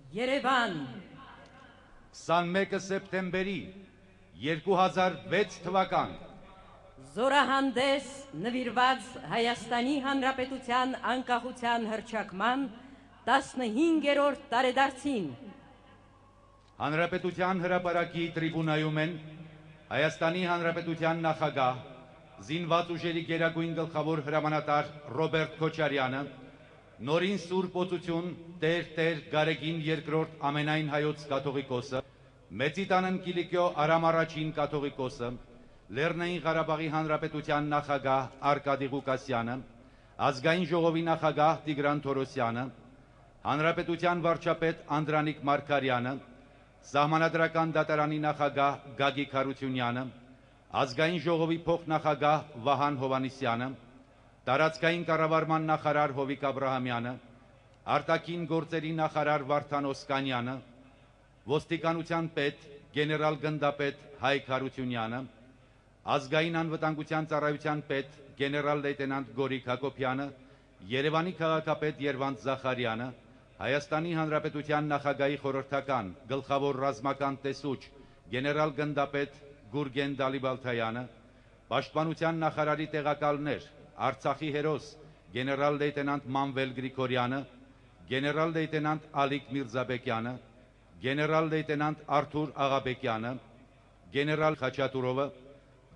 Երևան 21 սեպտեմբերի 2006 թվական Զորահանդես նվիրված Հայաստանի Հանրապետության անկախության հռչակման 15-րդ տարեդարձին Հանրապետության հրապարակի տրիբունայում են Հայաստանի Հանրապետության նախագահ զինված ուժերի գերագույն գլխավոր հրամանատար Ռոբերտ Քոչարյանը, Նորին Սուրբ Օծություն Տեր Գարեգին II ամենայն հայոց կաթողիկոսը, Մեծիտանն Կիլիկիո Արամ առաջին կաթողիկոսը, Լեռնային Ղարաբաղի Հանրապետության նախագահ Արկադի Ղուկասյանը, Ազգային ժողովի նախագահ Տիգրան Թորոսյանը, Հանրապետության վարչապետ Անդրանիկ Մարգարյանը, Սահմանադրական դատարանի նախագահ Գագիկ Հարությունյանը, Ազգային ժողովի փոխնախագահ Վահան Հովանիսյանը, Տարածքային կառավարման նախարար Հովիկ Աբրահամյանը, Արտաքին գործերի նախարար Վարդան Օսկանյանը, Ոստիկանության պետ գեներալ գնդապետ Հայկ Հարությունյանը, Ազգային անվտանգության ծառայության պետ գեներալ լեյտենանտ Գորիկ Հակոբյանը, Երևանի քաղաքապետ Երվանդ Զախարյանը, Հայաստանի Հանրապետության նախագահի խորհրդական գլխավոր ռազմական տեսուչ գեներալ գնդապետ Գուրգեն Դալիբալթայանը, Պաշտպանության նախարարի տեղակալներ Արցախի հերոս գեներալ լեյտենանտ Մանվել Գրիգորյանը, գեներալ լեյտենանտ Ալիկ Միրզաբեկյանը, գեներալ լեյտենանտ Արթուր Աղաբեկյանը, գեներալ Խաչատուրովը,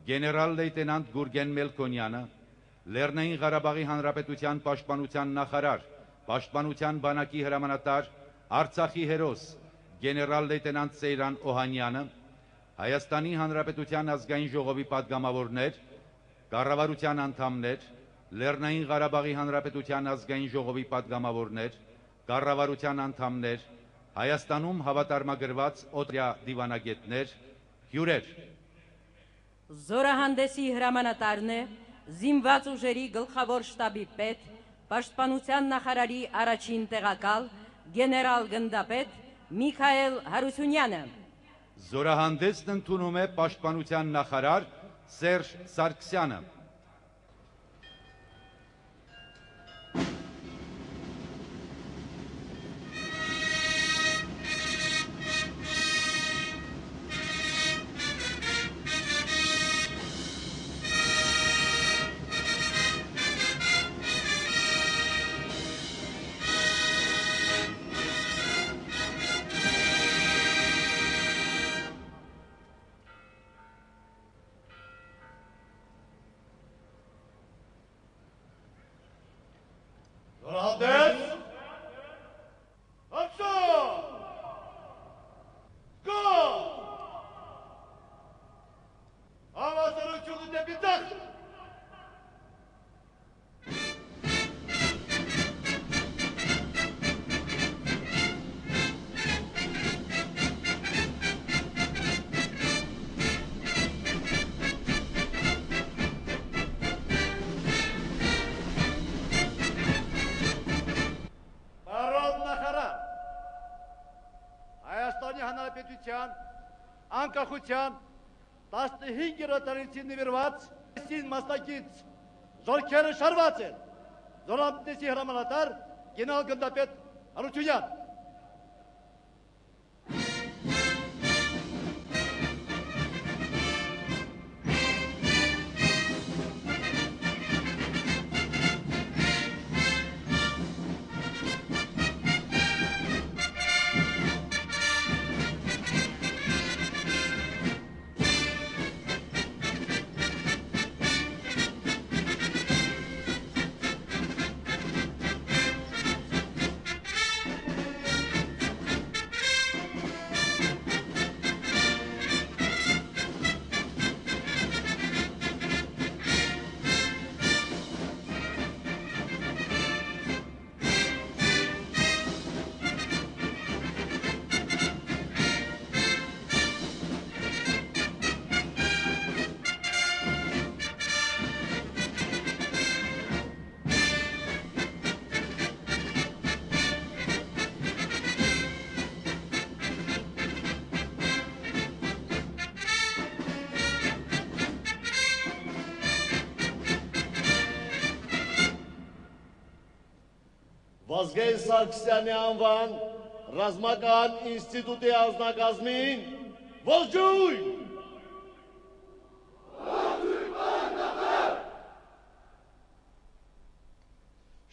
գեներալ լեյտենանտ Գուրգեն Մելքոնյանը, Լեռնային Ղարաբաղի Հանրապետության պաշտպանության նախարար, Պաշտպանության բանակի հրամանատար Արցախի հերոս գեներալ լեյտենանտ Սեյրան Օհանյանը, Հայաստանի Հանրապետության ազգային ժողովի падգամավորներ, կառավարության անդամներ, Լեռնային Ղարաբաղի Հանրապետության ազգային ժողովի падգամավորներ, կառավարության անդամներ, Հայաստանում հավատարմագրված օտարյա դիվանագետներ, հյուրեր։ Զորահանդեսի հրամանատարն է զինված ուժերի գլխավոր շտաբի պետ, Պաշտպանության նախարարի առաջին տեղակալ գեներալ գնդապետ Միքայել Հարությունյանը։ Զորահանդեսն ընդունում է Պաշտպանության նախարար Սերժ Սարգսյանը։ Անկախության 15-րդ տարեդարձին նվիրված մասնակից զորքերը շարված են Զորահանդեսի հրամանատար գեներալ գնդապետ Հարությունյան։ Վազգեն Սարգսյանի անվան ռազմական ինստիտուտի անձնակազմին ողջույն։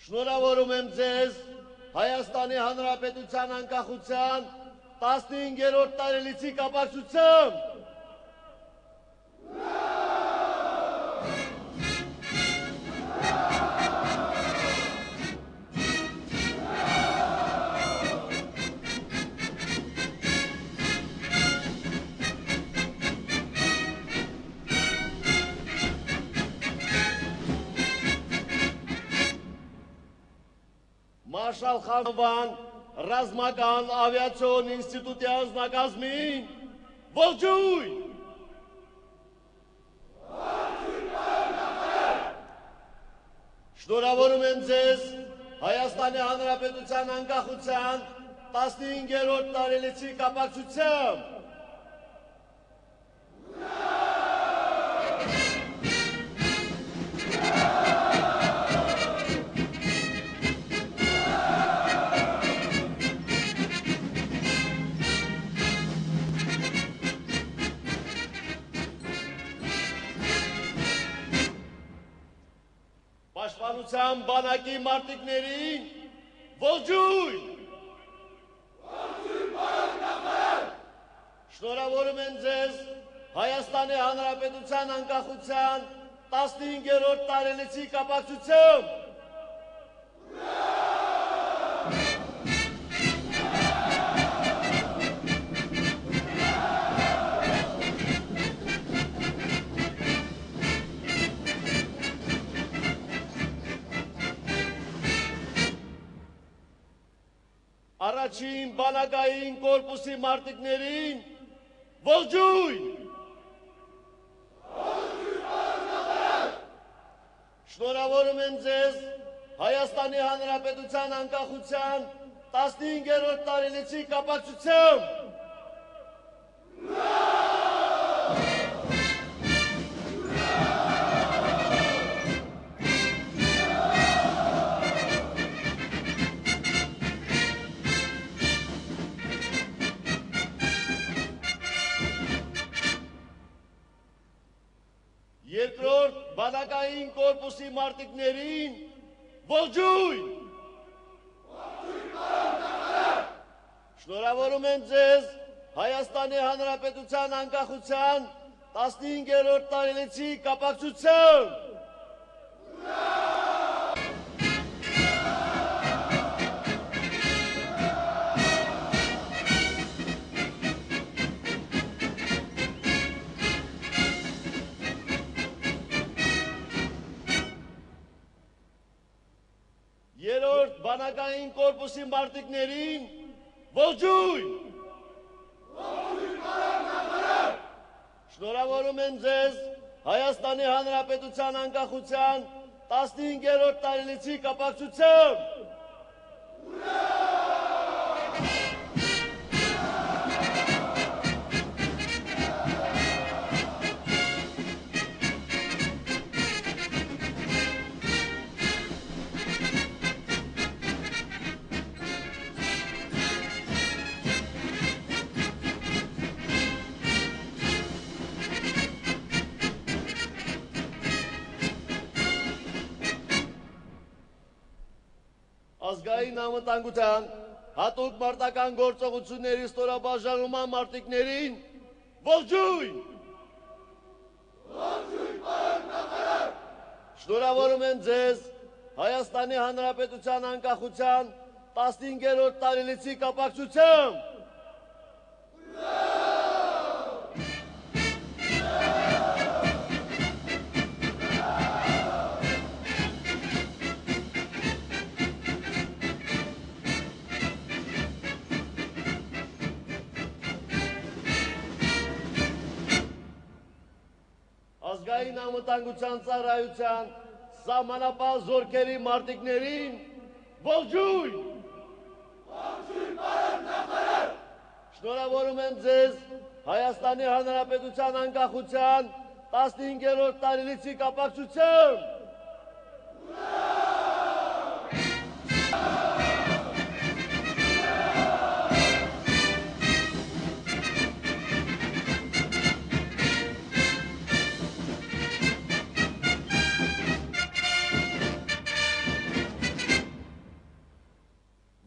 Շնորհավորում եմ ձեզ Հայաստանի Հանրապետության անկախության 15-րդ տարելիցի կապակցությամբ։ Մարշալ Խանվան ռազմական ավիացիոն ինստիտուտի անձնակազմին ողջույն։ Շնորհավորում եմ ձեզ Հայաստանի Հանրապետության անկախության 15-րդ տարելիցի կապակցությամբ։ Պաշտպանության բանակի մարտիկներին ողջույն։ Շնորհավորում եմ ձեզ Հայաստանի Հանրապետության անկախության 15-րդ տարելիցի կապակցությամբ։ Առաջին բանակային կորպուսի մարտիկներին ողջույն։ Շնորհավորում եմ ձեզ Հայաստանի Հանրապետության անկախության 15-րդ տարելիցի կապակցությամբ։ Երկրորդ բանակային կորպուսի մարտիկներին ողջույն։ Շնորհավորում եմ ձեզ Հայաստանի Հանրապետության անկախության 15-րդ տարելիցի կապակցությամբ։ Երրորդ բանակային կորպուսի մարտիկներին ողջույն։ Շնորհավորում եմ ձեզ Հայաստանի Հանրապետության անկախության 15-րդ տարելիցի կապակցությամբ։ Ազգային անվտանգության հատուկ մարտական գործողությունների ստորաբաժանման մարտիկներին ողջույն։ Շնորհավորում եմ ձեզ Հայաստանի Հանրապետության անկախության 15-րդ տարելիցի կապակցությամբ։ Ազգային անվտանգության ծառայության սահմանապահ զորքերի մարտիկներին ողջույն։ Շնորհավորում եմ ձեզ Հայաստանի Հանրապետության անկախության 15-րդ տարելիցի կապակցությամբ։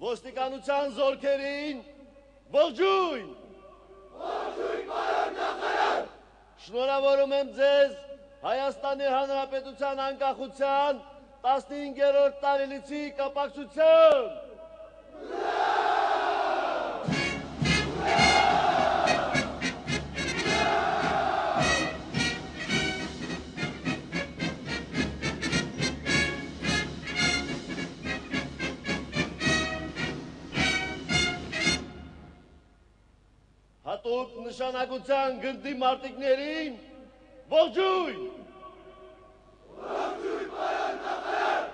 ոստիկանության զորքերին, ողջույն։ Ողջույն պարոն նախարար։ Շնորհավորում եմ ձեզ Հայաստանի Հանրապետության անկախության 15-րդ տարելիցի կապակցությամբ։ Հատուկ նշանակության գնդի մարտիկներին, ողջույն։ Ողջույն պարոն նախարար։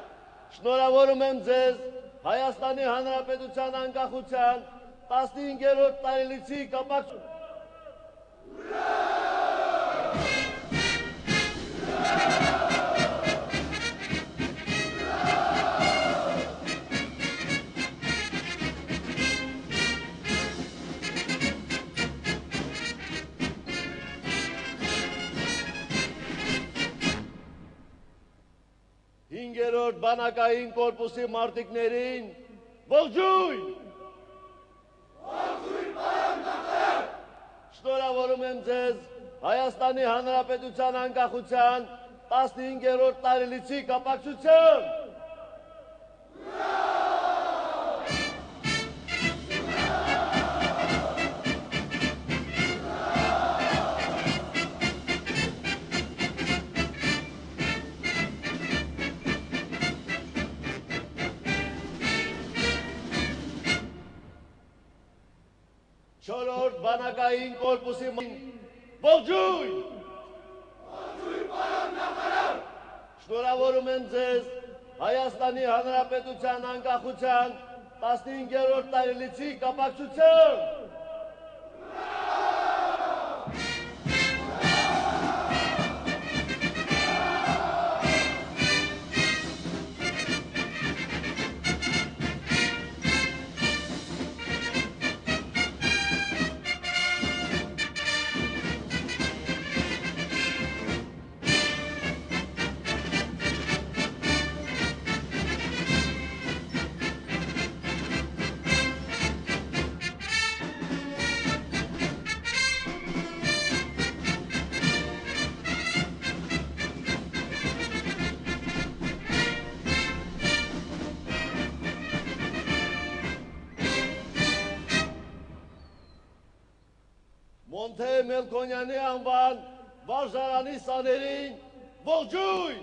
Շնորհավորում եմ ձեզ Հայաստանի Հանրապետության անկախության 15-րդ տարելիցի կապակցությամբ։ Հինգերորդ բանակային կորպուսի մարտիկներին, ողջույն։ Ողջույն պարոն նախարար։ Շնորհավորում եմ ձեզ Հայաստանի Հանրապետության անկախության 15-րդ տարելիցի կապակցությամբ։ Չորրորդ բանակային կորպուսի ողջույն։ Ողջույն պարոն նախարար։ Շնորհավորում եմ ձեզ Հայաստանի Հանրապետության անկախության 15-րդ տարելիցի կապակցությամբ։ Մոնթե Մելքոնյանի անվան վարժարանի սաներին, ողջույն։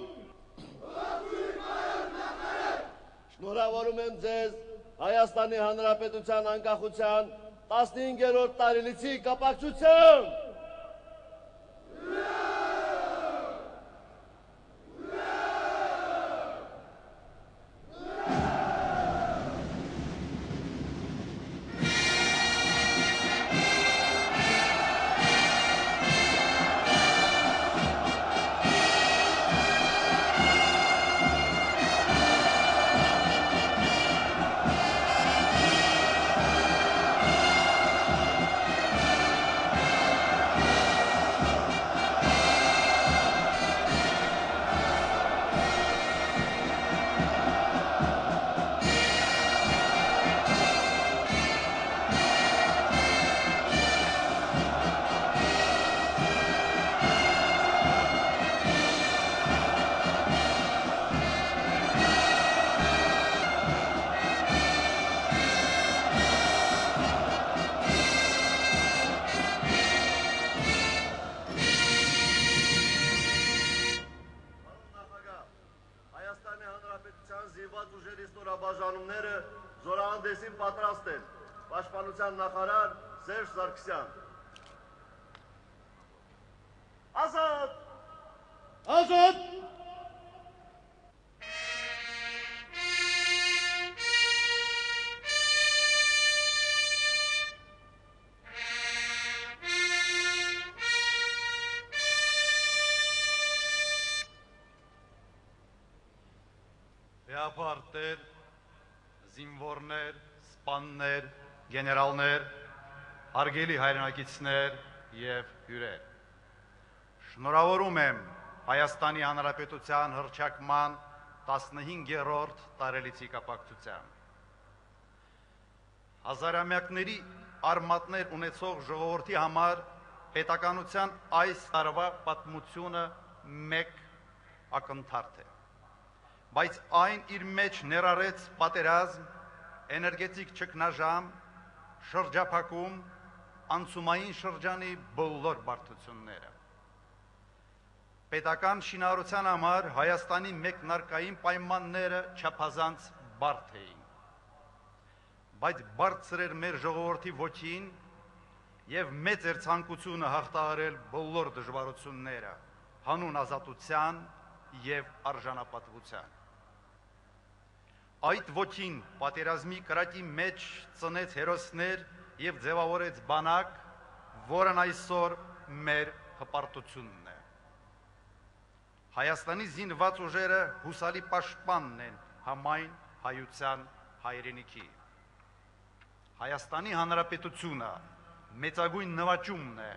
Ողջույն պարոն նախարար։ Շնորհավորում եմ ձեզ Հայաստանի Հանրապետության անկախության 15-րդ տարելիցի կապակցությամբ։ Զորաբաժանումները զորահանդեսին պատրաստ են։ Պաշտպանության նախարար Սերժ Սարգսյան։ Ազատ! Ազատ! Հեապարտեր, զինվորներ, սպաններ, գեներալներ, հարգելի հայրենակիցներ և հյուրեր։ Շնորհավորում եմ Հայաստանի Հանրապետության հռչակման 15-րդ տարելիցի կապակցությամբ։ Հազարամյակների արմատներ ունեցող ժողովրդի համար պետականության այս տարվա պատմությունը մեկ ակնթարթ է, բայց այն իր մեջ ներառեց պատերազմ, էներգետիկ ճգնաժամ, շրջափակում, անցումային շրջանի բոլոր բարդությունները։ Պետական շինարարության համար Հայաստանի մեկնարկային պայմանները չափազանց բարդ էին, բայց բարձր էր մեր ժողովրդի ոգին և մեծ էր ցանկությունը հաղթահարել բոլոր դժվարությունները, հանուն ազատության և արժանապատվության։ Այդ ոգին պատերազմի կրակի մեջ ծնեց հերոսներ և ձևավորեց բանակ, որն այսօր մեր հպարտությունն է։ Հայաստանի զինված ուժերը հուսալի պաշտպանն են համայն հայության հայրենիքի։ Հայաստանի Հանրապետությունը մեծագույն նվաճումն է,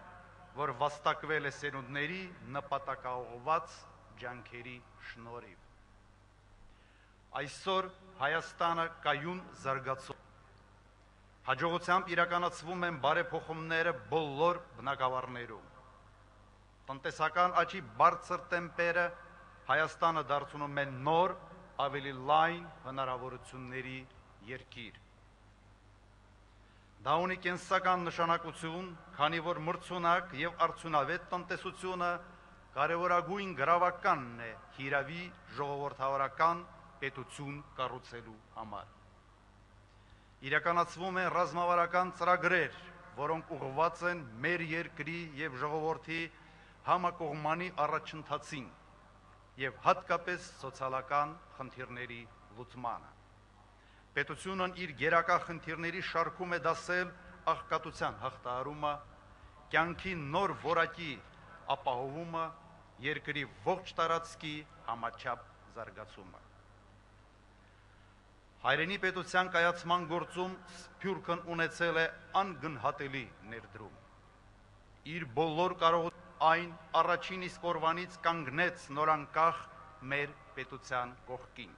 որ վաստակվել է սերունդների նպատակաուղղված ջանքերի շնորհիվ։ Այսօր Հայաստանը կայուն զարգացող, հաջողությամբ իրականացվում են բարեփոխումները բոլոր բնակավարներում։ Տնտեսական աճի բարձր տեմպերը Հայաստանը դարձնում են նոր, ավելի լայն հնարավորությունների երկիր։ Դա ունի կենսական նշանակություն, քանի որ մրցունակ և արդյունավետ տնտեսությունը կարևորագույն գրավականն է հիրավի ժողովրդավարական պետություն կառուցելու համար։ Իրականացվում են ռազմավարական ծրագրեր, որոնք ուղղված են մեր երկրի և ժողովրդի համակողմանի առաջընթացին և հատկապես սոցիալական խնդիրների լուծմանը։ Պետությունն իր գերակա խնդիրների շարքում է դասել աղքատության հաղթահարումը, կյանքի նոր որակի ապահովումը, երկրի ողջ տարածքի համաչափ զարգացումը։ Հայրենի պետության կայացման գործում Սփյուռքն ունեցել է անգնահատելի ներդրում։ Իր բոլոր կարողություններով այն առաջին իսկ օրվանից կանգնեց նորանկախ մեր պետության կողքին։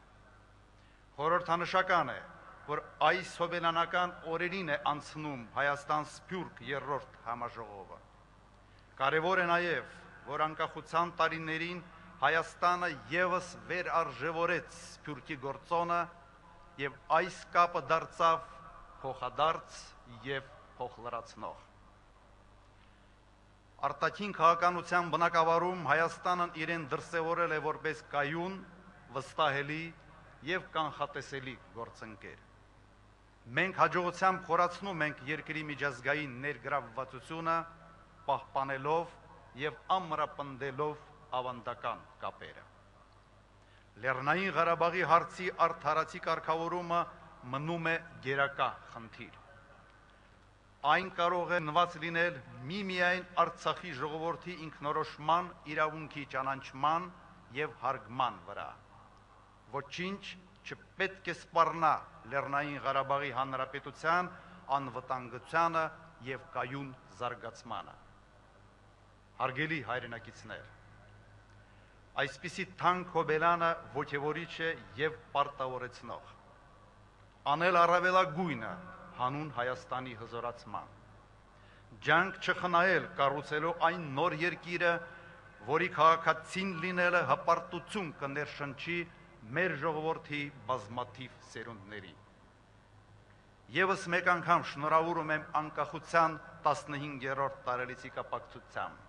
Խորհրդանշական է, որ այս հոբելյանական օրերին է անցնում Հայաստան-Սփյուռք երրորդ համաժողովը։ Կարևոր է նաև, որ անկախության տարիներին Հայաստանը ևս վերարժևորեց Սփյուռքի գործոնը և այս կապը դարձավ փոխադարձ և փոխլրացնող։ Արտաքին քաղաքականության բնագավառում Հայաստանն իրեն դրսևորել է որպես կայուն, վստահելի և կանխատեսելի գործընկեր։ Մենք հաջողությամբ խորացնում ենք երկրի միջազգային ներգրավվածությունը, պահպանելով և ամրապնդելով ավանդական կապերը։ Լեռնային Ղարաբաղի հարցի արդարացի կարգավորումը մնում է գերակա խնդիր։ Այն կարող է նված լինել միմիայն Արցախի ժողովրդի ինքնորոշման իրավունքի ճանաչման և հարգման վրա։ Ոչինչ չպետք է սպառնա Լեռնային Ղարաբաղի Հանրապետության անվտանգությանը և կայուն զարգացմանը։ Հարգելի հայրենակիցներ, այսպիսի թանկ հոբելյանը ոգևորիչ է և պարտավորեցնող։ Անել առավելագույնը հանուն Հայաստանի հզորացման։ Ջանք չխնայել կառուցելու այն նոր երկիրը, որի քաղաքացին լինելը հպարտություն կներշնչի մեր ժողովրդի բազմաթիվ սերունդների։ Եվս մեկ անգամ շնորհավորում եմ անկախության 15-րդ տարելիցի կապակցությամբ։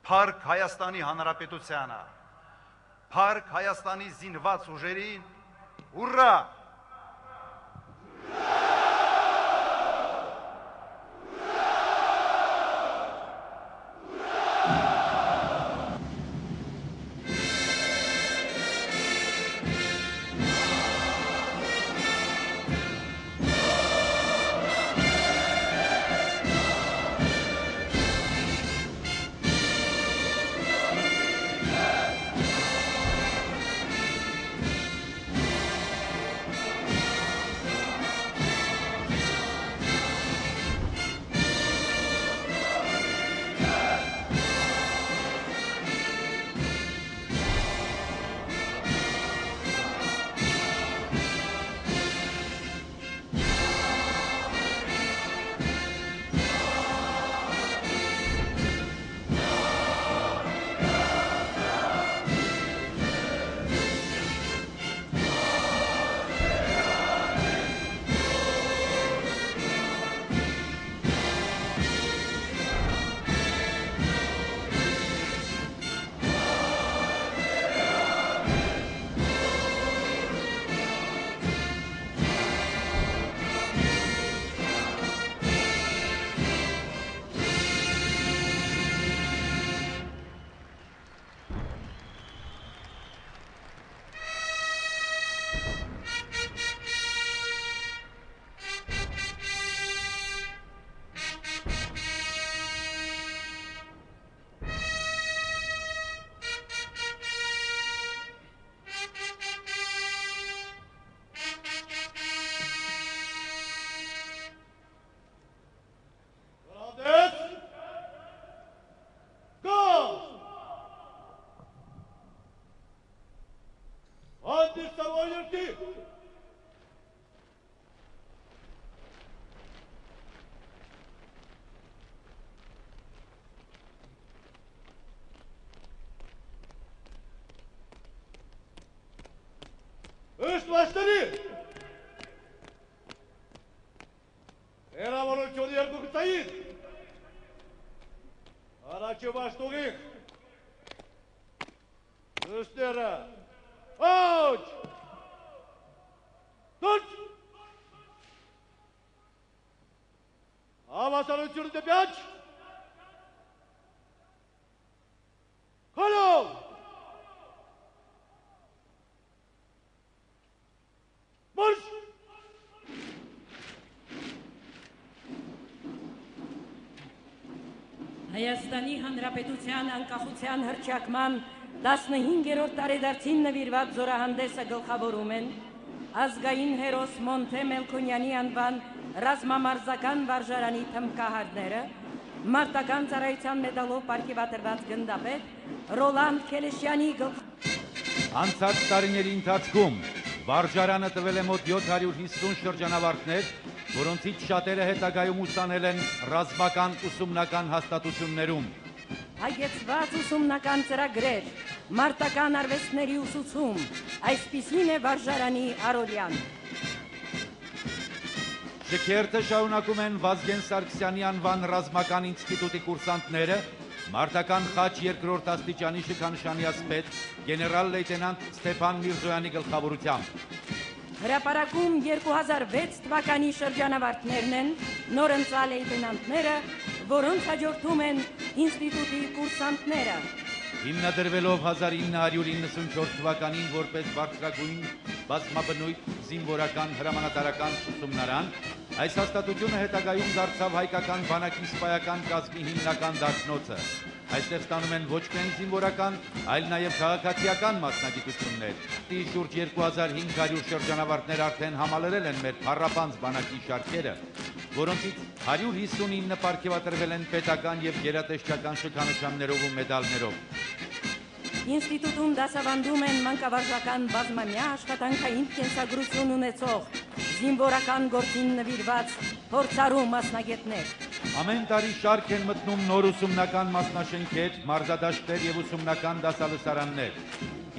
Փառք Հայաստանի Հանրապետությանը, փառք Հայաստանի զինված ուժերին, ուռա! Ալաշտերի Հերավորություն երկու գծային Առաջի բաշտուղի Դուստերը Ոչ Դուտ Հավասարությունը դեպի աչ Քոլով Մարշ Հայաստանի Հանրապետության անկախության հռչակման 15-րդ տարեդարձին նվիրված զորահանդեսը գլխավորում են ազգային հերոս Մոնթե Մելքոնյանի անվան ռազմամարզական վարժարանի թմբկահարները, մարտական ծառայության մեդալով պարգևատրված գնդապետ Ռոլանդ Քելեշյանի Անցած տարիների ընթացքում վարժարանը տվել է մոտ 750 շրջանավարտներ, որոնցից շատերը հետագայում ուսանել են ռազմական ուսումնական հաստատություններում։ Հագեցված ուսումնական ծրագրեր, մարտական արվեստների ուսուցում, այսպիսին է վարժարանի առօրյան։ Շքերթը շարունակում են Վազգեն Սարգսյանի անվան ռազմական ինստիտուտի կուրսանտները, մարտական խաչ երկրորդ աստիճանի շքանշանի ասպետ գեներալ լեյտենանտ Ստեփան Միրզոյանի գլխավորությամբ։ Հրապարակում 2006 թվականի շրջանավարտներն են, նորընծա լեյտենանտները, որոնց հաջորդում են ինստիտուտի կուրսանտները։ Հիմնադրվելով 1994 թվականին որպես բարձրագույն բազմաբնույթ զինվորական հրամանատարական ուսումնարան, այս հաստատությունը հետագայում դարձավ հայկական բանակի սպայական կազմի հիմնական դաշնոցը։ Այստեղ ստանում են ոչ միայն զինվորական, այլ նաև քաղաքացիական մասնագիտություններ։ Շուրջ 2500 շրջանավարտներ արդեն համալրել են մեր փառապանծ բանակի շարքերը, որոնցից 159 պարգևատրվել են պետական և գերատեսչական շքանշաններով ու մեդալներով։ Ինստիտուտում դասավանդում են մանկավարժական բազմամյա աշխատանքային կենսագրություն ունեցող, զինվորական գործին նվիրված փորձառու մասնագետներ։ Ամեն տարի շարք են մտնում նոր ուսումնական մասնաշենքեր, մարզադաշտեր և ուսումնական դասալսարաններ։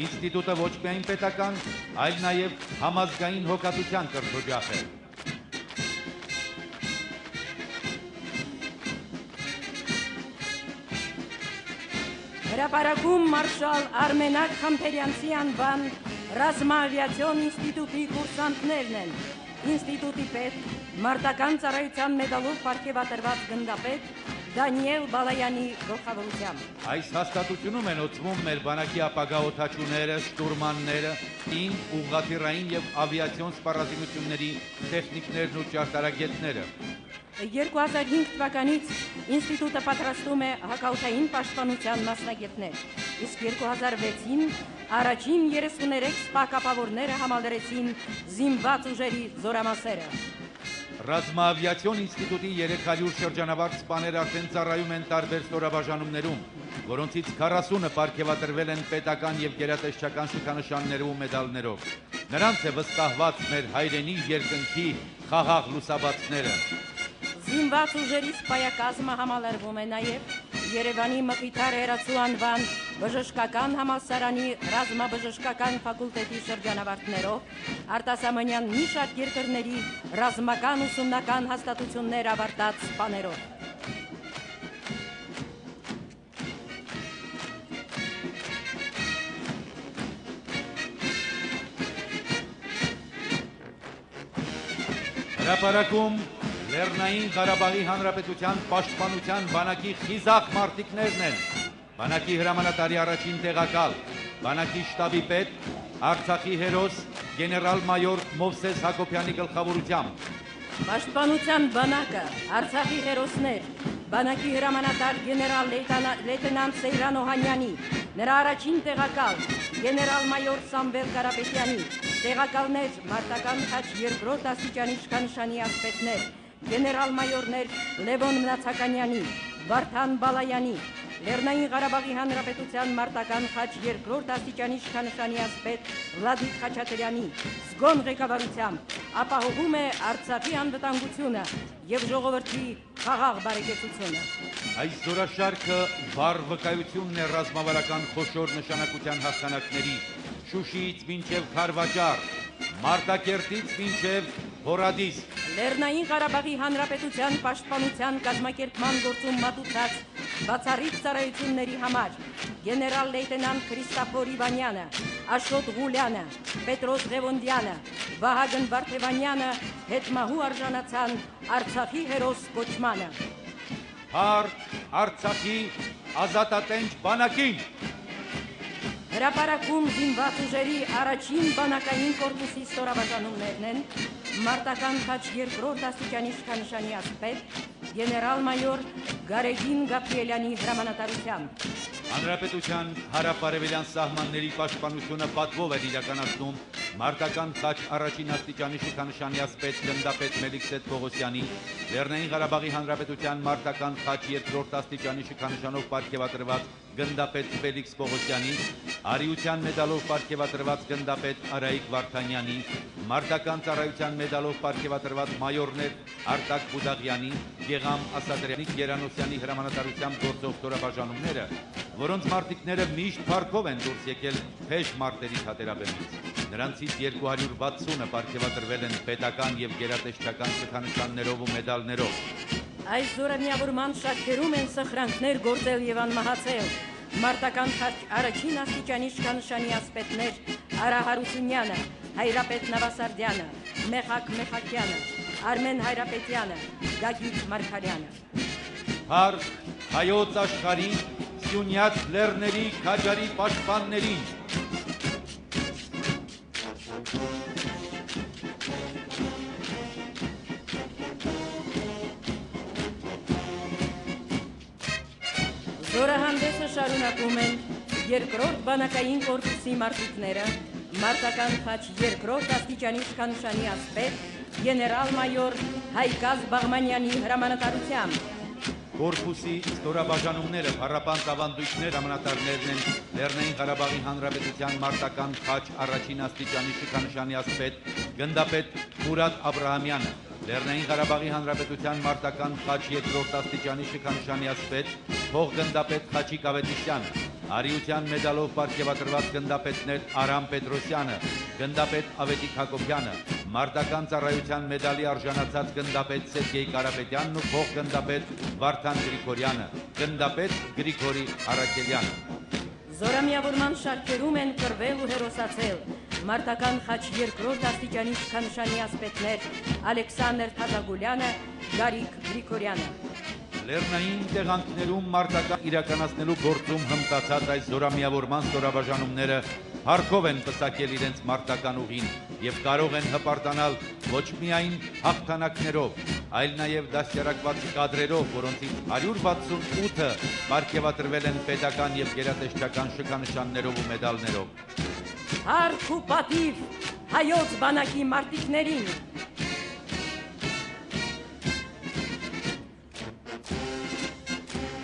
Ինստիտուտը ոչ միայն պետական, այլ նաև համազգային հոգատության կրթօջախ է։ Հրապարակում մարշալ Արմենակ Խամփերյանցի անվան ռազմաավիացիոն ինստիտուտի կուրսանտներն են, ինստիտուտի պետ, մարտական ծառայության մեդալով պարգևատրված գնդապետ Դանիել Բալայանի գլխավորությամբ։ Այս հաստատությունում են օծվում մեր բանակի ապագա օդաչուները, շտուրմանները, ուղղաթիռային և ավիացիոն սպառազինությունների տեխնիկներն ու ճարտարագետները։ 2005 թվականից ինստիտուտը պատրաստում է հակաօդային պաշտպանության մասնագետներ, իսկ 2006-ին առաջին 33 սպա կապավորները համալրեցին զինված ուժերի զորամասերը։ Ռազմաավիացիոն ինստիտուտի 300 շրջանավարտ սպաներ արդեն ծառայում են տարբեր ստորաբաժանումներում, որոնցից 40-ը պարգևատրվել են պետական և գերատեսչական շքանշաններով ու մեդալներով։ Նրանց է վստահված մեր հայրենի երկնքի խաղաղ լուսաբացները։ Զինված ուժերի սպայակազմը համալրվում է նաև Երևանի Մկրիթար Հերացու անվան բժշկական համալսարանի ռազմաբժշկական ֆակուլտետի շրջանավարտներով, արտասահմանյան մի շարք երկրների ռազմական ուսումնական հաստատություններ ավարտած սպաներով։ Հրապարակում Լեռնային Ղարաբաղի Հանրապետության պաշտպանության բանակի խիզախ մարտիկներն են, բանակի հրամանատարի առաջին տեղակալ, բանակի շտաբի պետ, Արցախի հերոս գեներալ-մայոր Մովսես Հակոբյանի գլխավորությամբ։ Պաշտպանության բանակը, Արցախի հերոսներ, բանակի հրամանատար գեներալ լեյտենանտ Սեյրան Օհանյանի, նրա առաջին տեղակալ գեներալ-մայոր Սամվել Կարապետյանի, տեղակալներ մարտական խաչ երկրորդ աստիճանի իշխանշանի ասպետներ, գեներալ-մայորներ Լևոն Մնացականյանի, Վարդան Բալայանի, Լեռնային Ղարաբաղի Հանրապետության մարտական խաչ երկրորդ աստիճանի իշխանշանի ասպետ Վլադիկ Խաչատրյանի զգոն ղեկավարությամբ ապահովում է Արցախի անվտանգությունը և ժողովրդի խաղաղ բարեկեցությունը։ Այս զորաշարքը վառ վկայությունն է ռազմավարական խոշոր նշանակության հաղթանակների, Շուշիից մինչև Խարվաճար, Մարտակերտից մինչև Հորադիս, Լեռնային Ղարաբաղի Հանրապետության պաշտպանության կազմակերպման գործում մատուցած բացառիկ ծառայությունների համար գեներալ լեյտենանտ Քրիստոֆոր Իվանյանը, Աշոտ Ղուլյանը, Պետրոս Ղևոնդյանը, Վահագն Վարդևանյանը հետմահու արժանացան Արցախի հերոս կոչմանը։ Փառք Արցախի ազատատենչ բանակին։ Հրապարակում զինված ուժերի առաջին բանակային կորպուսի ստորաբաժանումներն են մարտական խաչ երկրորդ աստիճանի իշխանշանի ասպետ գեներալ-մայոր Գարեգին Գաբրիելյանի հրամանատարությամբ։ Հանրապետության հարավարևելյան սահմանների պաշտպանությունը պատվով էր իրականացնում մարտական խաչ առաջին աստիճանի իշխանշանի ասպետ գնդապետ Մելիքսեթ Պողոսյանի, Լեռնային Ղարաբաղի Հանրապետության մարտական խաչ երկրորդ աստիճանի իշխանշանով պարգևատրված գնդապետ Ֆելիքս Պողոսյանի, արիության մեդալով պարգևատրված գնդապետ Արայիկ Վարդանյանի, մարտական ծառայության մեդալով պարգևատրված մայորներ Արտակ Բուդաղյանի, Գեգամ Ասատրյանի, Գերանոսյանի հրամանատարությամբ գործող ստորաբաժանումները, որոնց մարտիկները միշտ փառքով են դուրս եկել փեշ մարտերի թատերաբեմից։ Նրանցից 260-ը պարգևատրվել են պետական եւ գերատեսչական շքանշաններով ու մեդալներով։ Այս զորամիավորման շարքերում են սխրանքներ գործել եւ անմահացել մարտական խաչ առաջին աստիճանի իշխանշանի ասպետներ Արա Հարությունյանը, Հայրապետ Նավասարդյանը, Մեխակ Մեխակյանը, Արմեն Հայրապետյանը, Գագիկ Մարգարյանը։ Փառք հայոց աշխարհի Սյունյաց լեռների քաջարի պաշտպաններին։ Զորահանդեսը շարունակում են երկրորդ բանակային կորպուսի մարտիկները մարտական խաչ երկրորդ աստիճանի իշխանշանի ասպետ գեներալ-մայոր Հայգազ Բաղմանյանի հրամանատարությամբ։ Կորպուսի ստորաբաժանումները փառապան ավանդույթներ հրամանատարներն են Լեռնային Ղարաբաղի Հանրապետության մարտական խաչ առաջին աստիճանի իշխանշանի ասպետ գնդապետ Մուրադ Աբրահամյանը, Լեռնային Ղարաբաղի Հանրապետության մարտական խաչ երկրորդ աստիճանի իշխանշանի ասպետ փոխգնդապետ Խաչիկ Ավետիսյանը, արիության մեդալով պարգևատրված գնդապետներ Արամ Պետրոսյանը, գնդապետ Ավետիք Հակոբյանը, մարտական ծառայության մեդալի արժանացած գնդապետ Սերգեյ Կարապետյանն ու փոխգնդապետ Վարդան Գրիգորյանը, գնդապետ Գրիգորի Արաքելյանը։ Զորամիավորման շարքերում են կռվել ու հերոսացել մարտական խաչ երկրորդ աստիճանի իշխանշանի ասպետներ Ալեքսանդր Թադագուլյանը, Գարիկ Գրիգորյանը։ Լեռնային տեղանքներում մարտական իրականացնելու գործում հմտացած այս զորամիավորման ստորաբաժանումները փառքով են պսակել իրենց մարտական ուղին եւ կարող են հպարտանալ ոչ միայն հաղթանակներով, այլ նաեւ դաստիարակված կադրերով, որոնցից 168-ը պարգևատրվել են պետական եւ գերատեսչական շքանշաններով ու մեդալներով։ Փառք ու պատիվ հայոց բանակի մարտիկներին։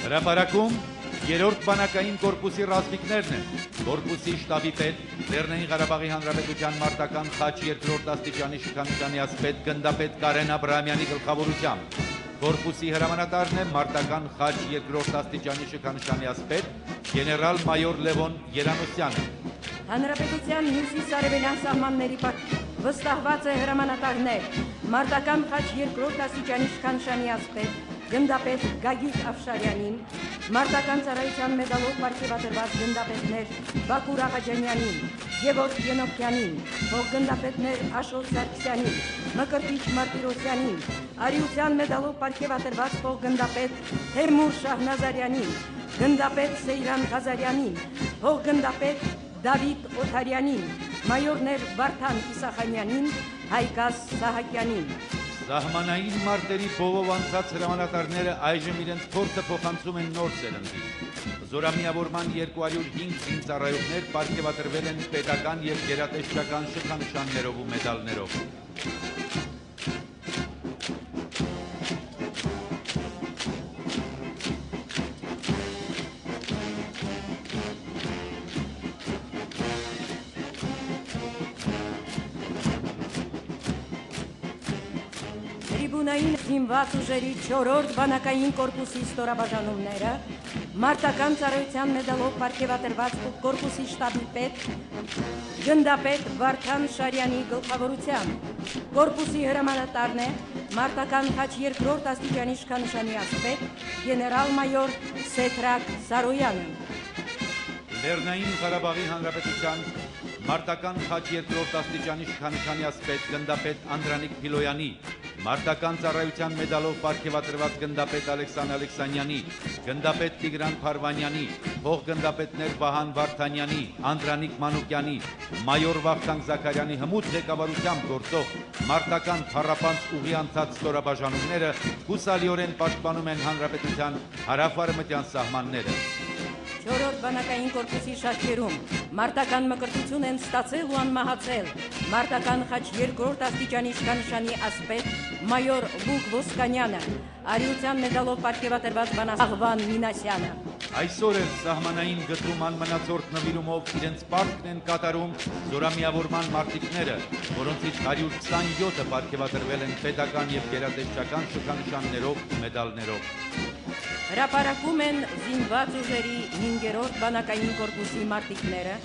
Հրապարակում երրորդ բանակային կորպուսի ռազմիկներն են, կորպուսի շտաբի պետ, Լեռնային Ղարաբաղի Հանրապետության մարտական խաչ երկրորդ աստիճանի իշխանշանի ասպետ գնդապետ Կարեն Աբրահամյանի գլխավորությամբ, կորպուսի հրամանատարն է մարտական խաչ երկրորդ աստիճանի իշխանշանի ասպետ գեներալ-մայոր Լևոն Գերանոսյանը։ Հանրապետության հյուսիս-արևելյան սահմանների վստահված է հրամանատարներ մարտական խաչ երկրորդ աստիճանի իշխանշանի ասպետ գնդապետ Գագիկ Աֆշարյանին, մարտական ծառայության մեդալով պարգևատրված գնդապետներ Բակուր Աղաջանյանին, Գևորգ Ենոքյանին, փոխգնդապետներ Աշոտ Սարգսյանին, Մկրտիչ Մարտիրոսյանին, արիության մեդալով պարգևատրված փոխգնդապետ Թեմուր Շահնազարյանին, գնդապետ Սեյրան Ղազարյանին, փոխգնդապետ Դավիթ Օթարյանին, մայորներ Վարդան Իսախանյանին, Հայգազ Սահակյանին։ Սահմանային մարտերի բովով անցած հրամանատարները այժմ իրենց փորձը փոխանցում են նոր սերնդի։ Զորամիավորման 205 զինծառայողներ պարգևատրվել են պետական եւ գերատեսչական շքանշաններով ու մեդալներով։ Տրիբունային զինված ուժերի 4-րդ բանակային կորպուսի ստորաբաժանումները մարտական ծառայության մեդալով պարգևատրված կորպուսի շտաբի պետ գնդապետ Վարդան Շարյանի գլխավորությամբ կորպուսի հրամանատարն է մարտական խաչ 2-րդ աստիճանի իշխանշանի ասպետ գեներալ-մայոր Սեդրակ Սարոյանը։ Լեռնային Ղարաբաղի Հանրապետության մարտական խաչ 2-րդ աստիճանի իշխանշանի ասպետ գնդապետ Անդրանիկ Փիլոյանի, մարտական ծառայության մեդալով պարգևատրված գնդապետ Ալեքսան Ալեքսանյանի, գնդապետ Տիգրան Փարվանյանի, փոխգնդապետներ Վահան Վարդանյանի, Անդրանիկ Մանուկյանի, մայոր Վախթանգ Զաքարյանի հմուտ ղեկավարությամբ գործող մարտական փառապանց ուղի անցած ստորաբաժանումները հուսալիորեն պաշտպանում են հանրապետության հարավարմտյան սահմանները։ 4-րդ բանակային կորպուսի շարքերում մարտական մկրտություն են ստացել ու անմահացել մարտական խաչ 2-րդ աստիճանի իշխանշանի ասպետ մայոր Լուկ Ոսկանյանը, արիության մեդալով պարգևատրված բանասահվան Մինասյանը։ Այսօր էլ սահմանային գծում անմնացորդ նվիրումով իրենց պարտքն են կատարում զորամիավորման մարտիկները, որոնցից 127-ը պարգևատրվել են պետական և գերատեսչական շքանշաններով ու մեդալներով։ Հրապարակում են զինված ուժերի 5-րդ բանակային կորպուսի մարտիկները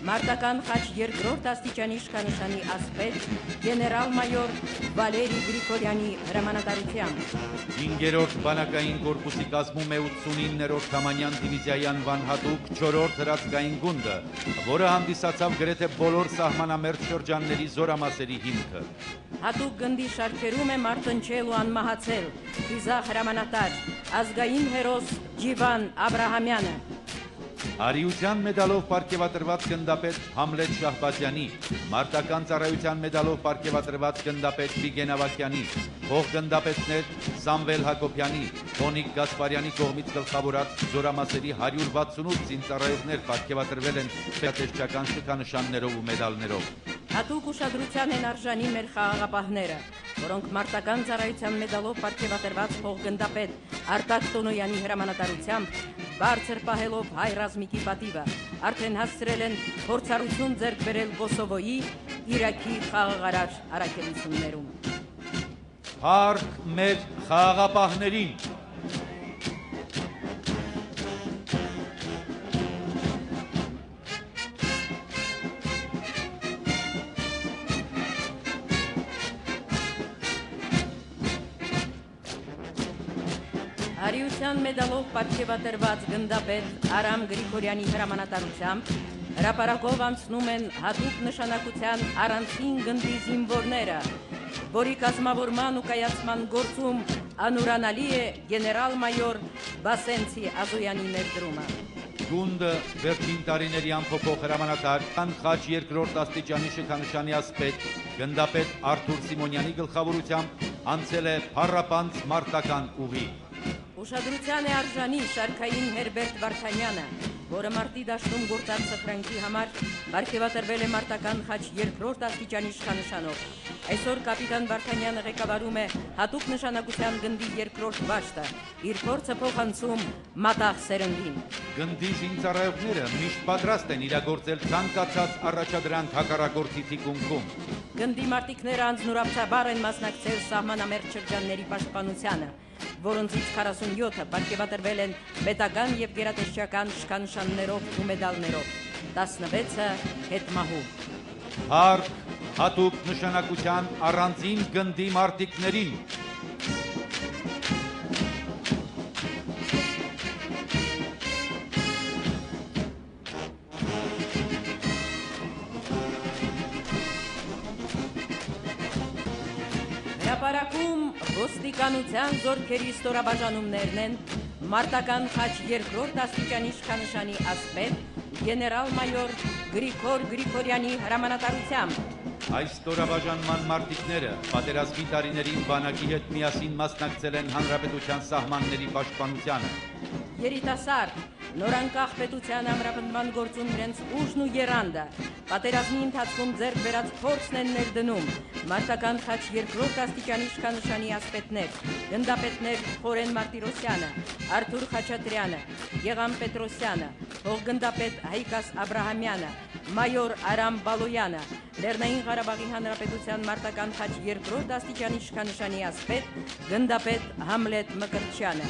մարտական խաչ 2-րդ աստիճանի իշխանշանի ասպետ գեներալ-մայոր Վալերի Գրիգորյանի հրամանատարությամբ։ 5-րդ բանակային կորպուսի կազմում է 89-րդ Կամանյան դիվիզիայի անվան հատուկ 4-րդ հրացքային գունդը, որը հանդիսացավ գրեթե բոլոր սահմանամերձ շրջանների զորամասերի հիմքը։ Հատուկ գնդի շարքերում է մարտնչել ու անմահացել խիզախ հրամանատար ազգային հերոս Ջիվան Աբրահամյանը։ Արիության մեդալով պարգևատրված գնդապետ Համլետ Շահբազյանի, մարտական ծառայության մեդալով պարգևատրված գնդապետ Վիգեն Ավագյանի, փոխգնդապետներ Սամվել Հակոբյանի, Ֆոնիկ Գասպարյանի կողմից գլխավորած զորամասերի 168 զինծառայողներ պարգևատրվել են պետատեսչական շքանշաններով ու մեդալներով։ Հատուկ ուշադրության են արժանի մեր խաղաղապահները, որոնք մարտական ծառայության մեդալով պարգևատրված փոխգնդապետ Արտակ Տոնոյանի հրամանատարությամբ բարձր պահելով հայ ռազմիկի պատիվը, արդեն հասցրել են փորձառություն ձեռք բերել Կոսովոյի, Իրաքի խաղաղարար առաքելություններում։ Փառք մեր խաղաղապահներին։ Արիության մեդալով պարգևատրված գնդապետ Արամ Գրիգորյանի հրամանատարությամբ հրապարակով անցնում են հատուկ նշանակության առանցին գնդի զինվորները, որի կազմավորման ու կայացման գործում անուրանալի է գեներալ-մայոր Բասենցի Ազոյանի ներդրումը։ Գունդը վերջին տարիների անփոփոխ հրամանատար խաչ 2-րդ աստիճանի շքանշանի ասպետ գնդապետ Արթուր Սիմոնյանի գլխավորությամբ անցել է փառապանց մարտական ուղի։ Ուշադրության է արժանի շարքային Հերբերտ Վարդանյանը, որը մարտի դաշտում գործած սխրանքի համար պարգևատրվել է մարտական խաչ 2-րդ աստիճանի իշխանշանով։ Այսօր կապիտան Վարդանյանը ղեկավարում է հատուկ նշանակության գնդի 2-րդ վաշտը, իր փորձը փոխանցում մատաղ սերնդին։ Գնդի զինծառայողները միշտ պատրաստ են իրագործել ցանկացած առաջադրանք հակառակորդի թիկունքում։ Գնդի մարտիկները անձնուրաբցաբար են մասնակցել սահմանամերձ շրջանների պաշտպանությանը, որոնցից 47-ը պարգևատրվել են պետական և գերատեսչական շքանշաններով ու մեդալներով, 16-ը հետմահու։ Փառք հատուկ նշանակության առանձին գնդի մարտիկներին։ Հրապարակում ոստիկանության զորքերի ստորաբաժանումներն են մարտական խաչ 2-րդ աստիճանի իշխանշանի ասպետ գեներալ-մայոր Գրիգոր Գրիգորյանի հրամանատարությամբ։ Այս ստորաբաժանման մարտիկները պատերազմի տարիներին բանակի հետ միասին մասնակցել են հանրապետության սահմանների պաշտպանությանը։ Երիտասարդ, նորանկախ պետության ամրապնդման գործում իրենց ուժն ու եռանդը, պատերազմի ընթացքում ձեռք բերած փորձն են ներդնում, մարտական խաչ երկրորդ աստիճանի իշխանշանի ասպետներ, գնդապետներ Խորեն Մարտիրոսյանը, Արթուր Խաչատրյանը, Եղամ Պետրոսյանը, փոխգնդապետ Հայկաս Աբրահամյանը, մայոր Արամ Բալոյանը, Լեռնային Ղարաբաղի Հանրապետության մարտական խաչ երկրորդ աստիճանի իշխանշանի ասպետ, գնդապետ Համլետ Մկրտչյանը։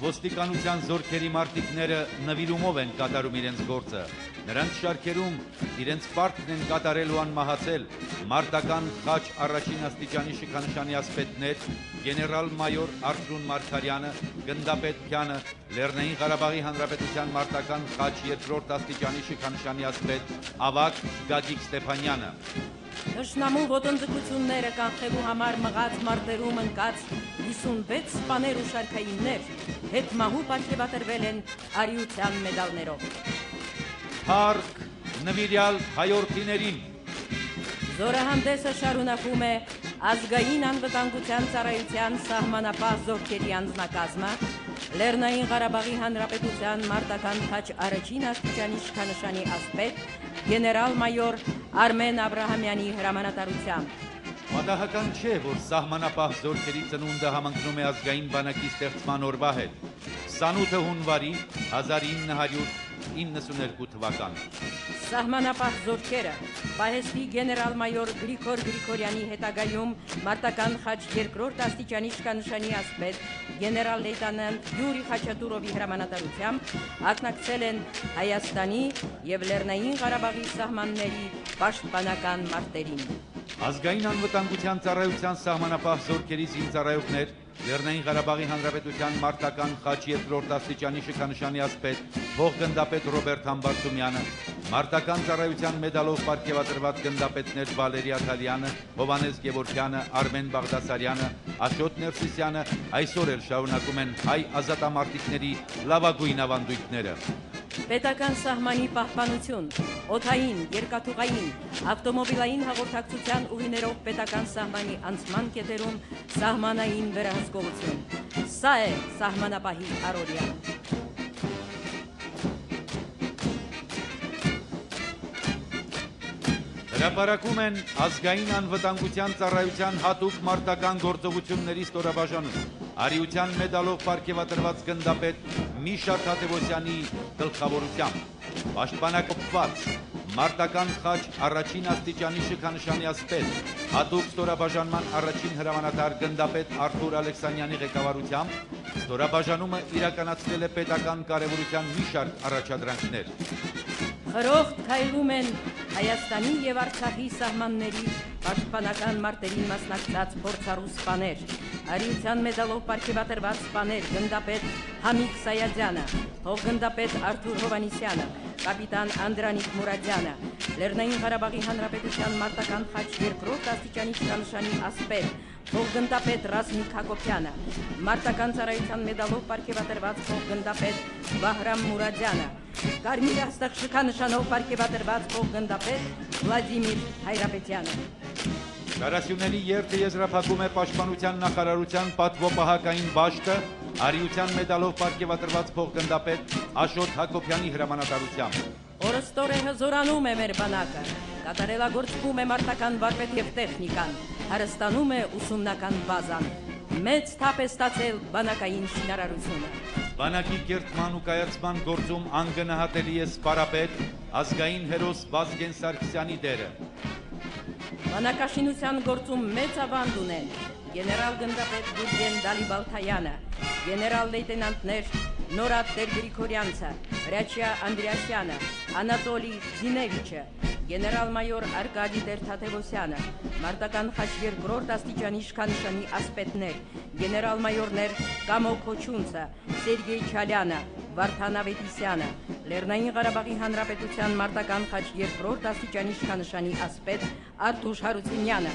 Ոստիկանության զորքերի մարտիկները նվիրումով են կատարում իրենց գործը։ Նրանց շարքերում իրենց պարտքն են կատարելու անմահացել մարտական խաչ առաջին աստիճանի իշխանշանի ասպետներ գեներալ-մայոր Արթուր Մարգարյանը, գնդապետ Փյանը, Լեռնային Ղարաբաղի Հանրապետության մարտական խաչ երկրորդ աստիճանի իշխանշանի ասպետ ավագ Գագիկ Ստեփանյանը։ Թշնամու ոտնձգությունները կանխելու համար մղած մարտերում ընկած 56 սպաներ ու շարքայիններ հետմահու պարգևատրվել են արիության մեդալներով։ Փառք նվիրյալ հայորդիներին։ Զորահանդեսը շարունակում է ազգային անվտանգության ծառայության սահմանապահ զորքերի անձնակազմը, Լեռնային Ղարաբաղի Հանրապետության մարտական խաչ առաջին աստիճանի իշխանշանի ասպետ գեներալ-մայոր Արմեն Աբրահամյանի հրամանատարությամբ։ Պատահական չէ, որ սահմանապահ զորքերի ծնունդը համընկնում է ազգային բանակի ստեղծման օրվա հետ, 28 հունվարի 1992 թվական։ Սահմանապահ զորքերը պահեստի գեներալ-մայոր Գրիգոր Գրիգորյանի հետագայում մարտական խաչ երկրորդ աստիճանի իշխանշանի ասպետ գեներալ-լեյտենանտ Յուրի Խաչատուրովի հրամանատարությամբ ակնակցել են Հայաստանի և Լեռնային Ղարաբաղի սահմանների պաշտպանական մարտերին։ Ազգային անվտանգության ծառայության սահմանապահ զորքերի զինծառայողներ, Լեռնային Ղարաբաղի Հանրապետության մարտական խաչ երկրորդ աստիճանի իշխանշանի ասպետ փոխգնդապետ Ռոբերտ Համբարձումյանը, մարտական ծառայության մեդալով պարգևատրված գնդապետներ Վալերի Աթալյանը, Հովհաննես Գևորգյանը, Արմեն Բաղդասարյանը, Աշոտ Ներսիսյանը այսօր էլ շարունակում են հայ ազատամարտիկների լավագույն ավանդույթները։ Պետական սահմանի պահպանություն, օդային, երկաթուղային, ավտոմոբիլային հաղորդակցության ուղիներով պետական սահմանի անցման կետերում սահմանային վերահսկողություն։ Սա է սահմանապահի առօրյան։ Հրապարակում են ազգային անվտանգության ծառայության հատուկ մարտական գործողությունների ստորաբաժանում, արիության մեդալով պարգևատրված գնդապետ Միշա Թադևոսյանի գլխավորությամբ, պաշտպանակոփված մարտական խաչ առաջին աստիճանի իշխանշանի ասպետ, հատուկ ստորաբաժանման առաջին հրամանատար գնդապետ Արթուր Ալեքսանյանի ղեկավարությամբ, ստորաբաժանումը իրականացրել է պետական կարևորության մի շարք առաջադրանքներ։ Խրոխտ քայլում են Հայաստանի և Արցախի սահմանների պաշտպանական մարտերին մասնակցած փորձառու սպաներ, արիության մեդալով պարգևատրված սպաներ գնդապետ Համիկ Սայադյանը, փոխգնդապետ Արթուր Հովհաննիսյանը, կապիտան Անդրանիկ Մուրադյանը, Լեռնային Ղարաբաղի Հանրապետության մարտական խաչ երկրորդ աստիճանի իշխանշանի ասպետ փոխգնդապետ Ռազմիկ Հակոբյանը, մարտական ծառայության մեդալով պարգևատրված փոխգնդապետ Վահրամ Մուրադյանը, կարմիր աստղ-շքանշանով պարգևատրված փոխգնդապետ Վլադիմիր Հայրապետյանը։ Դարասյունելի երթը եզրափակում է Պաշտպանության նախարարության պատվոպահակային բաշտը արիության մեդալով պարգևատրված փոխգնդապետ Աշոտ Հակոբյանի հրամանատարությամբ։ Օրստորե հզորանում է մեր բանակը, կատարելագործվում է մարտական վարպետ և տեխնիկան, հարստանում է ուսումնական բազան, մեծ թափ է ստացել բանակային շինարարությունը։ Բանակի կերտման ու կայացման գործում անգնահատելի է սպարապետ ազգային հերոս Վազգեն Սարգսյանի դերը։ Բանակաշինության գործում մեծ ավանդ ունեն գեներալ գնդապետ Գուրգեն Դալիբալթայանը, գեներալ լեյտենանտներ Նորատ Տեր-Գրիգորյանցը, Հրաչյա Անդրեասյանը, Անատոլի Զինևիչը, գեներալ-մայոր Արկադի Տեր-Թադևոսյանը, մարտական խաչ երկրորդ աստիճանի իշխանշանի ասպետներ, գեներալ-մայորներ Կամո Քոչունցը, Սերգեյ Չալյանը, Վարդան Ավետիսյանը, Լեռնային Ղարաբաղի Հանրապետության մարտական խաչ երկրորդ աստիճանի իշխանշանի ասպետ Արտուշ Հարությունյանը,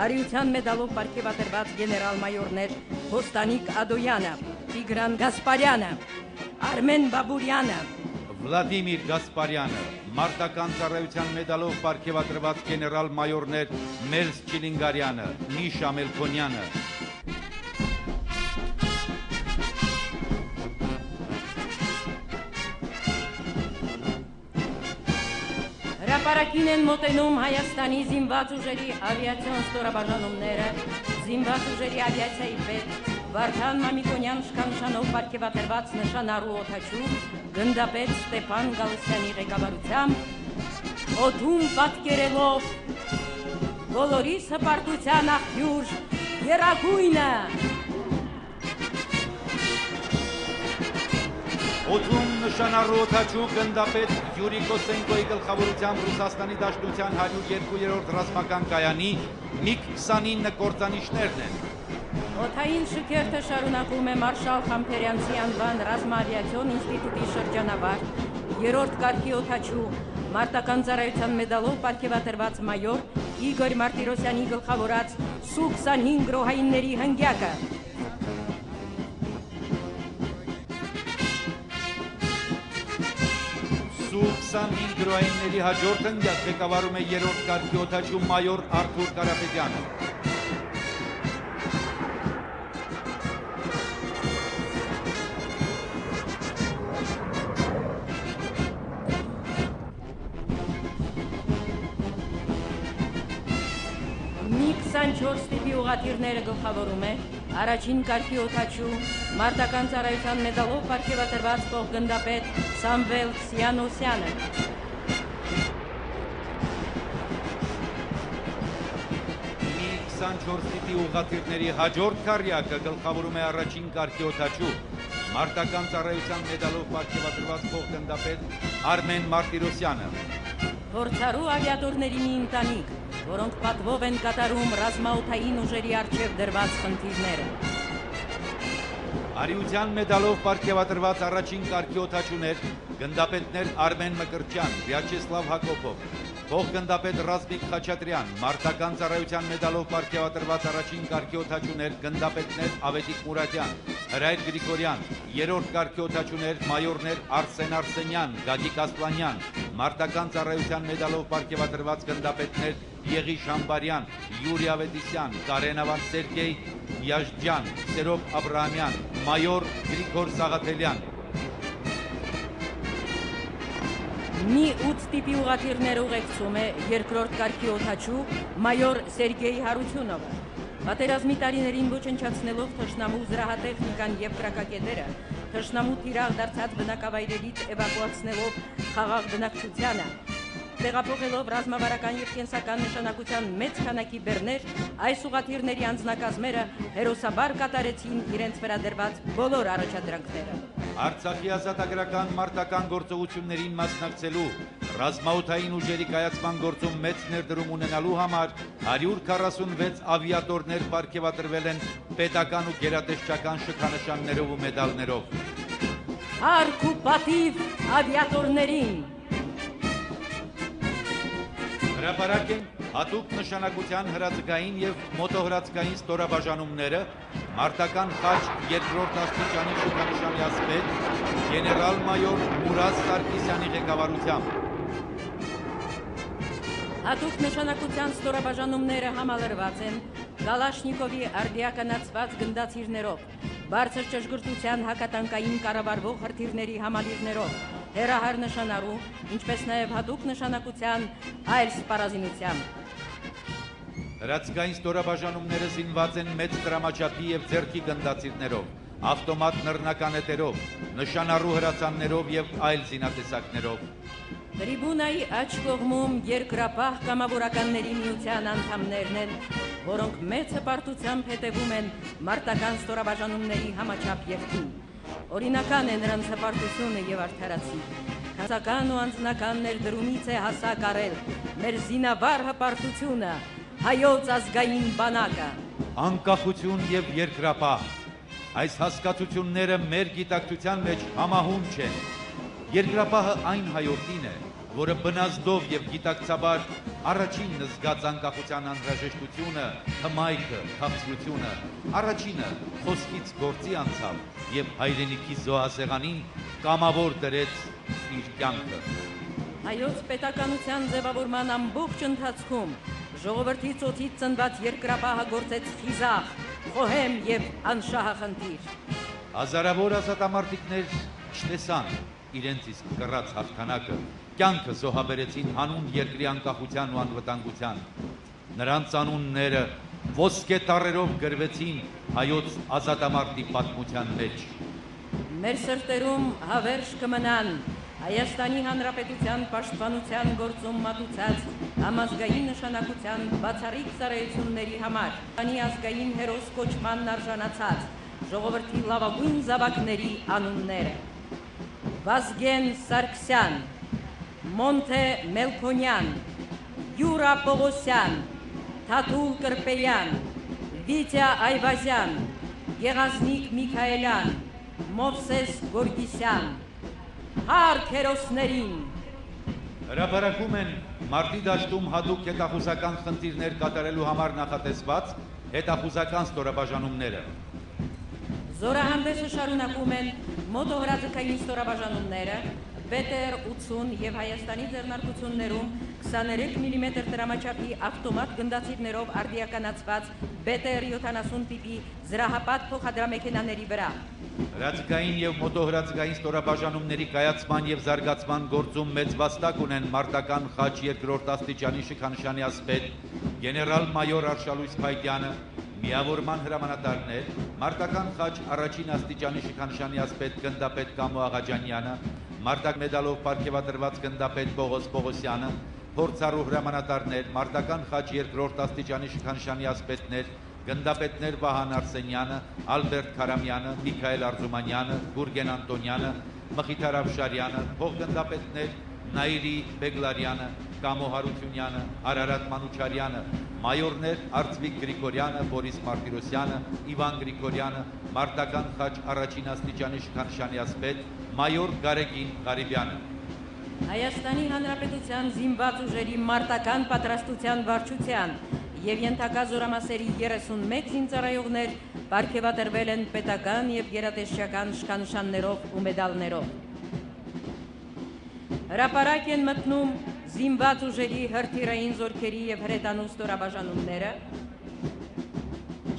արիության մեդալով պարգևատրված գեներալ-մայորներ Հոստանիկ Ադոյանը, Տիգրան Գասպարյանը, Արմեն Բաբուրյանը, Վլադիմիր Գասպարյանը, մարտական ծառայության մեդալով պարգևատրված գեներալ-մայորներ Մելս Չիլինգարյանը, Միշա Մելքոնյանը, Հրապարակին են մոտենում Հայաստանի զինված ուժերի ավիացիոն ստորաբաժանումները, զինված ուժերի ավիացիայի պետ Վարդան Մամիկոնյան շքանշանով պարգևատրված նշանառու օդաչու գնդապետ Ստեփան Գալստյանի ղեկավարությամբ օդում պատկերելով բոլորիս հպարտության աղբյուր Եռագույնը Օդում նշանառու օդաչու գնդապետ Յուրի Կոսենկոյի գլխավորությամբ Ռուսաստանի Դաշնության 102-րդ ռազմական կայանի MiG-29 կործանիչներն են։ Օդային շքերթը շարունակում է Մարշալ Խամփերյանցի անվան ռազմաավիացիոն ինստիտուտի շրջանավար, երրորդ կարգի օդաչու, մարտական ծառայության մեդալով պարգևատրված մայոր Իգոր Մարտիրոսյանի գլխավորած Սու-25 գրոհայինների հնգյակը։ Սու-25 գրոհայինների հաջորդ հնգյակ ղեկավարում է երրորդ կարգի օդաչու մայոր Արթուր Կարապետյանը։ MiG-24 տիպի ուղղաթիռները գլխավորում է առաջին կարգի օդաչու, մարտական ծառայության մեդալով պարգևատրված փոխգնդապետ Սամվել Սյանոսյանը։ MiG-24 տիպի ուղղաթիռների հաջորդ քառյակը գլխավորում է առաջին կարգի օդաչու, մարտական ծառայության մեդալով պարգևատրված փոխգնդապետ Արմեն Մարտիրոսյանը։ Փորձառու ավիատորների մի ընտանիք, որոնք պատվով են կատարում ռազմաօդային ուժերի առջև դրված խնդիրները։ Արիության մեդալով պարգևատրված առաջին կարգի օդաչուներ գնդապետներ Արմեն Մկրտչյան, Վյաչեսլավ Հակոբով, փոխգնդապետ Ռազմիկ Խաչատրյան, մարտական ծառայության մեդալով պարգևատրված առաջին կարգի օդաչուներ գնդապետներ Ավետիք Մուրադյան, Հրայր Գրիգորյան, երրորդ կարգի օդաչուներ մայորներ Արսեն Արսենյան, Գագիկ Ասլանյան, մարտական ծառայության մեդալով պարգևատրված գնդապետներ Եղի Շամբարյան, Յուրի Ավետիսյան, Կարենավան Սերգեյ Յաշջյան, Սերոբ Աբրահամյան, մայոր Գրիգոր Սաղաթելյան։ Mi-8 տիպի ուղղաթիռներ ուղեկցում է երկրորդ կարգի օդաչու մայոր Սերգեյ Հարությունովը։ Պատերազմի տարիներին ոչնչացնելով թշնամու զրահատեխնիկան եւ կրակակետերը, թշնամու թիրախ դարձած բնակավայրերից էվակուացնելով խաղաղ բնակչությանը, տեղափոխելով ռազմավարական եւ կենսական նշանակության մեծ քանակի բեռներ, այս ուղղաթիռների անձնակազմերը հերոսաբար կատարեցին իրենց վերադրված բոլոր առաջադրանքները։ Արցախի ազատագրական մարտական գործողություններին մասնակցելու, ռազմաօդային ուժերի կայացման գործում մեծ ներդրում ունենալու համար 146 ավիատորներ պարգևատրվել են պետական ու գերատեսչական շքանշաններով ու մեդալներով։ Հարկ ու պատիվ ավիատորներին։ Հրապարակ են հատուկ նշանակության հրաձգային և մոտոհրաձգային ստորաբաժանումները, մարտական խաչ երկրորդ աստիճանի շքանշանի ասպետ գեներալ մայոր Մուրազ Սարգսյանի ղեկավարությամբ։ Հատուկ նշանակության ստորաբաժանումները համալրված են Կալաշնիկովի արդիականացված գնդացիրներով, բարձր ճշգրտության հակատանկային կառավարվող հրթիռների համալիրներով, հեռահար նշանառու, ինչպես նաև հատուկ նշանակության այլ սպառազինությամբ։ Հրաձգային ստորաբաժանումները զինված են մեծ դրամաչափի և ձեռքի գնդացիրներով, ավտոմատ նռնականետերով, նշանառու հրացաններով և այլ զինատեսակներով։ Տրիբունայի աջ կողմում երկրապահ կամավորականների միության անդամներն են, որոնք մեծ հպարտությամբ հետևում են մարտական ստորաբաժանումների համաչափ երթին։ Օրինական է նրանց հպարտությունը և արդարացի։ Հասական ու անձնական ներդրումից է հասակ արել մեր զինավար հպարտությունը, հայոց ազգային բանակը։ Անկախություն և երկրապահ, այս հասկացությունները մեր գիտակցության մեջ համահուն չեն։ Երկրապահը այն հայորդին է, որը բնազդով և գիտակցաբար առաջինն զգաց անկախության անհրաժեշտությունը, հմայքը, քաղցրությունը, առաջինը խոսքից գործի անցավ և հայրենիքի զոհասեղանին կամավոր դրեց իր կյանքը։ Հայոց պետականության ձևավորման ամբողջ ընթացքում ժողովրդի ծոցից ծնված երկրապահը գործեց խիզախ, խոհեմ և անշահախնդիր։ Հազարավոր ազատամարտիկներ չտեսան, իրենց իսկ կռած հաղթանակը, կյանքը զոհաբերեցին հանուն երկրի անկախության ու անվտանգության։ Նրանց անունները ոսկե տառերով գրվեցին հայոց ազատամարտի պատմության մեջ։ Մեր սրտերում հավերժ կմնան Հայաստանի Հանրապետության պաշտպանության գործում մատուցած համազգային նշանակության բացառիկ ծառայությունների համար Հայաստանի ազգային հերոս կոչմանն արժանացած ժողովրդի լավագույն զավակների անունները. Վազգեն Սարգսյան, Մոնթե Մելքոնյան, Յուրա Պողոսյան, Թաթուլ Կրպեյան, Վիտյա Այվազյան, Գեղազնիկ Միքայելյան, Մովսես Գորգիսյան, Հարկ հերոսներին։ Հրապարակում են մարտի դաշտում հատուկ հետախուզական խնդիրներ կատարելու համար նախատեսված հետախուզական ստորաբաժանումները։ Զորահանդեսը շարունակում են մոտոհրաձգային ստորաբաժանումները, BTR 80 և Հայաստանի ձեռնարկություններում 23 մմ տրամաչափի ավտոմատ գնդացիրներով արդիականացված BTR 70 տիպի զրահապատ փոխադրամեքենաների վրա։ Հրաձգային և մոտոհրաձգային ստորաբաժանումների կայացման և զարգացման գործում մեծ վաստակ ունեն մարտական խաչ 2-րդ աստիճանի շքանշանի ասպետ գեներալ-մայոր Արշալույս Փայտյանը, միավորման հրամանատարներ, մարտական խաչ առաջին աստիճանի շքանշանի ասպետ գնդապետ Կամո Աղաջանյանը, մարտակ մեդալով պարգևատրված գնդապետ Պողոս Պողոսյանը, փորձառու հրամանատարներ, մարտական խաչ 2-րդ աստիճանի շքանշանի ասպետներ, գնդապետներ Վահան Արսենյանը, Ալբերտ Քարամյանը, Միքայել Արզումանյանը, Գուրգեն Անտոնյանը, Մխիթար Ավշարյանը, փոխգնդապետներ Նաիրի Բեգլարյանը, Կամո Հարությունյանը, Արարատ Մանուչարյանը, մայորներ Արծվիկ Գրիգորյանը, Բորիս Մարտիրոսյանը, Իվան Գրիգորյանը, մարտական խաչ առաջին աստիճանի շքանշանի ասպետ մայոր Գարեգին Ղարիբյանը։ Հայաստանի Հանրապետության զինված ուժերի մարտական պատրաստության վարչության և ենթակա զորամասերի 31 զինծառայողներ պարգևատրվել են պետական և գերատեսչական շքանշաններով ու մեդալներով։ Հրապարակ են մտնում զինված ուժերի հրթիռային զորքերի և հրետանու ստորաբաժանումները։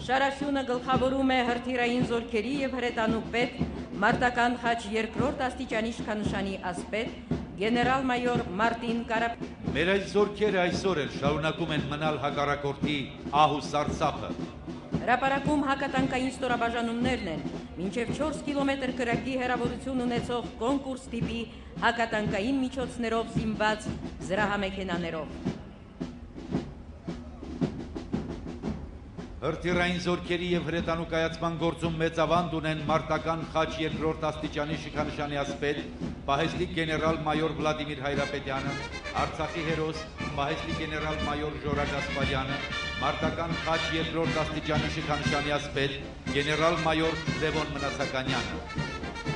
Շարասյունը գլխավորում է հրթիռային զորքերի և հրետանու պետ մարտական խաչ 2-րդ աստիճանի շքանշանի ասպետ գեներալ-մայոր Մարտին Կարապետյան։ Մեր այս զորքերը այսօր էլ շարունակում են մնալ հակառակորդի ահ ու սարսափը։ Հրապարակում հակատանկային ստորաբաժանումներն են մինչև 4 կիլոմետր կրակի հեռավորություն ունեցող կոնկուրս տիպի հակատանկային միջոցներով զինված զրահամեքենաներով։ Հրթիռային զորքերի և հրետանու կայացման գործում մեծ ավանդ ունեն մարտական խաչ 2-րդ աստիճանի շքանշանի ասպետ պահեստի գեներալ-մայոր Վլադիմիր Հայրապետյանը, Արցախի հերոս պահեստի գեներալ-մայոր Ժորա Գասպարյանը, մարտական խաչ 2-րդ աստիճանի շքանշանի ասպետ գեներալ-մայոր Լևոն Մնացականյանը։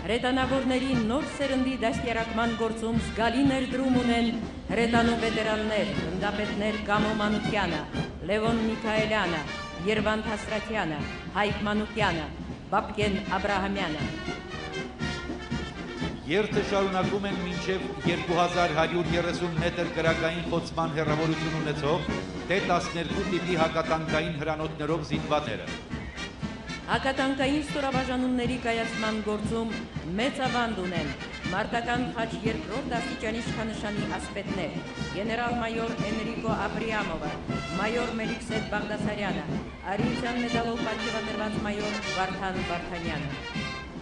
Հրետանավորների նոր սերնդի դաստիարակման գործում զգալի ներդրում ունեն հրետանու վետերաններ, գնդապետներ Կամո Մանուկյանը, Լևոն Միքայելյանը, Երվանդ Հասրատյանը, Հայկ Մանուկյանը, Բաբկեն Աբրահամյանը։ Երթը շարունակում են մինչև 2130 մետր կրակային խոցման հեռավորություն ունեցող T-12 տիպի հակատանկային հրանոթներով զինվածները։ Հակատանկային ստորաբաժանումների կայացման գործում մեծ ավանդ ունեն մարտական խաչ 2-րդ աստիճանի շքանշանի ասպետներ գեներալ-մայոր Էնրիկո Աբրիամովը, մայոր Մելիքսետ Բաղդասարյանը, արիության մեդալով պարգևատրված մայոր Վարդան Վարդանյանը։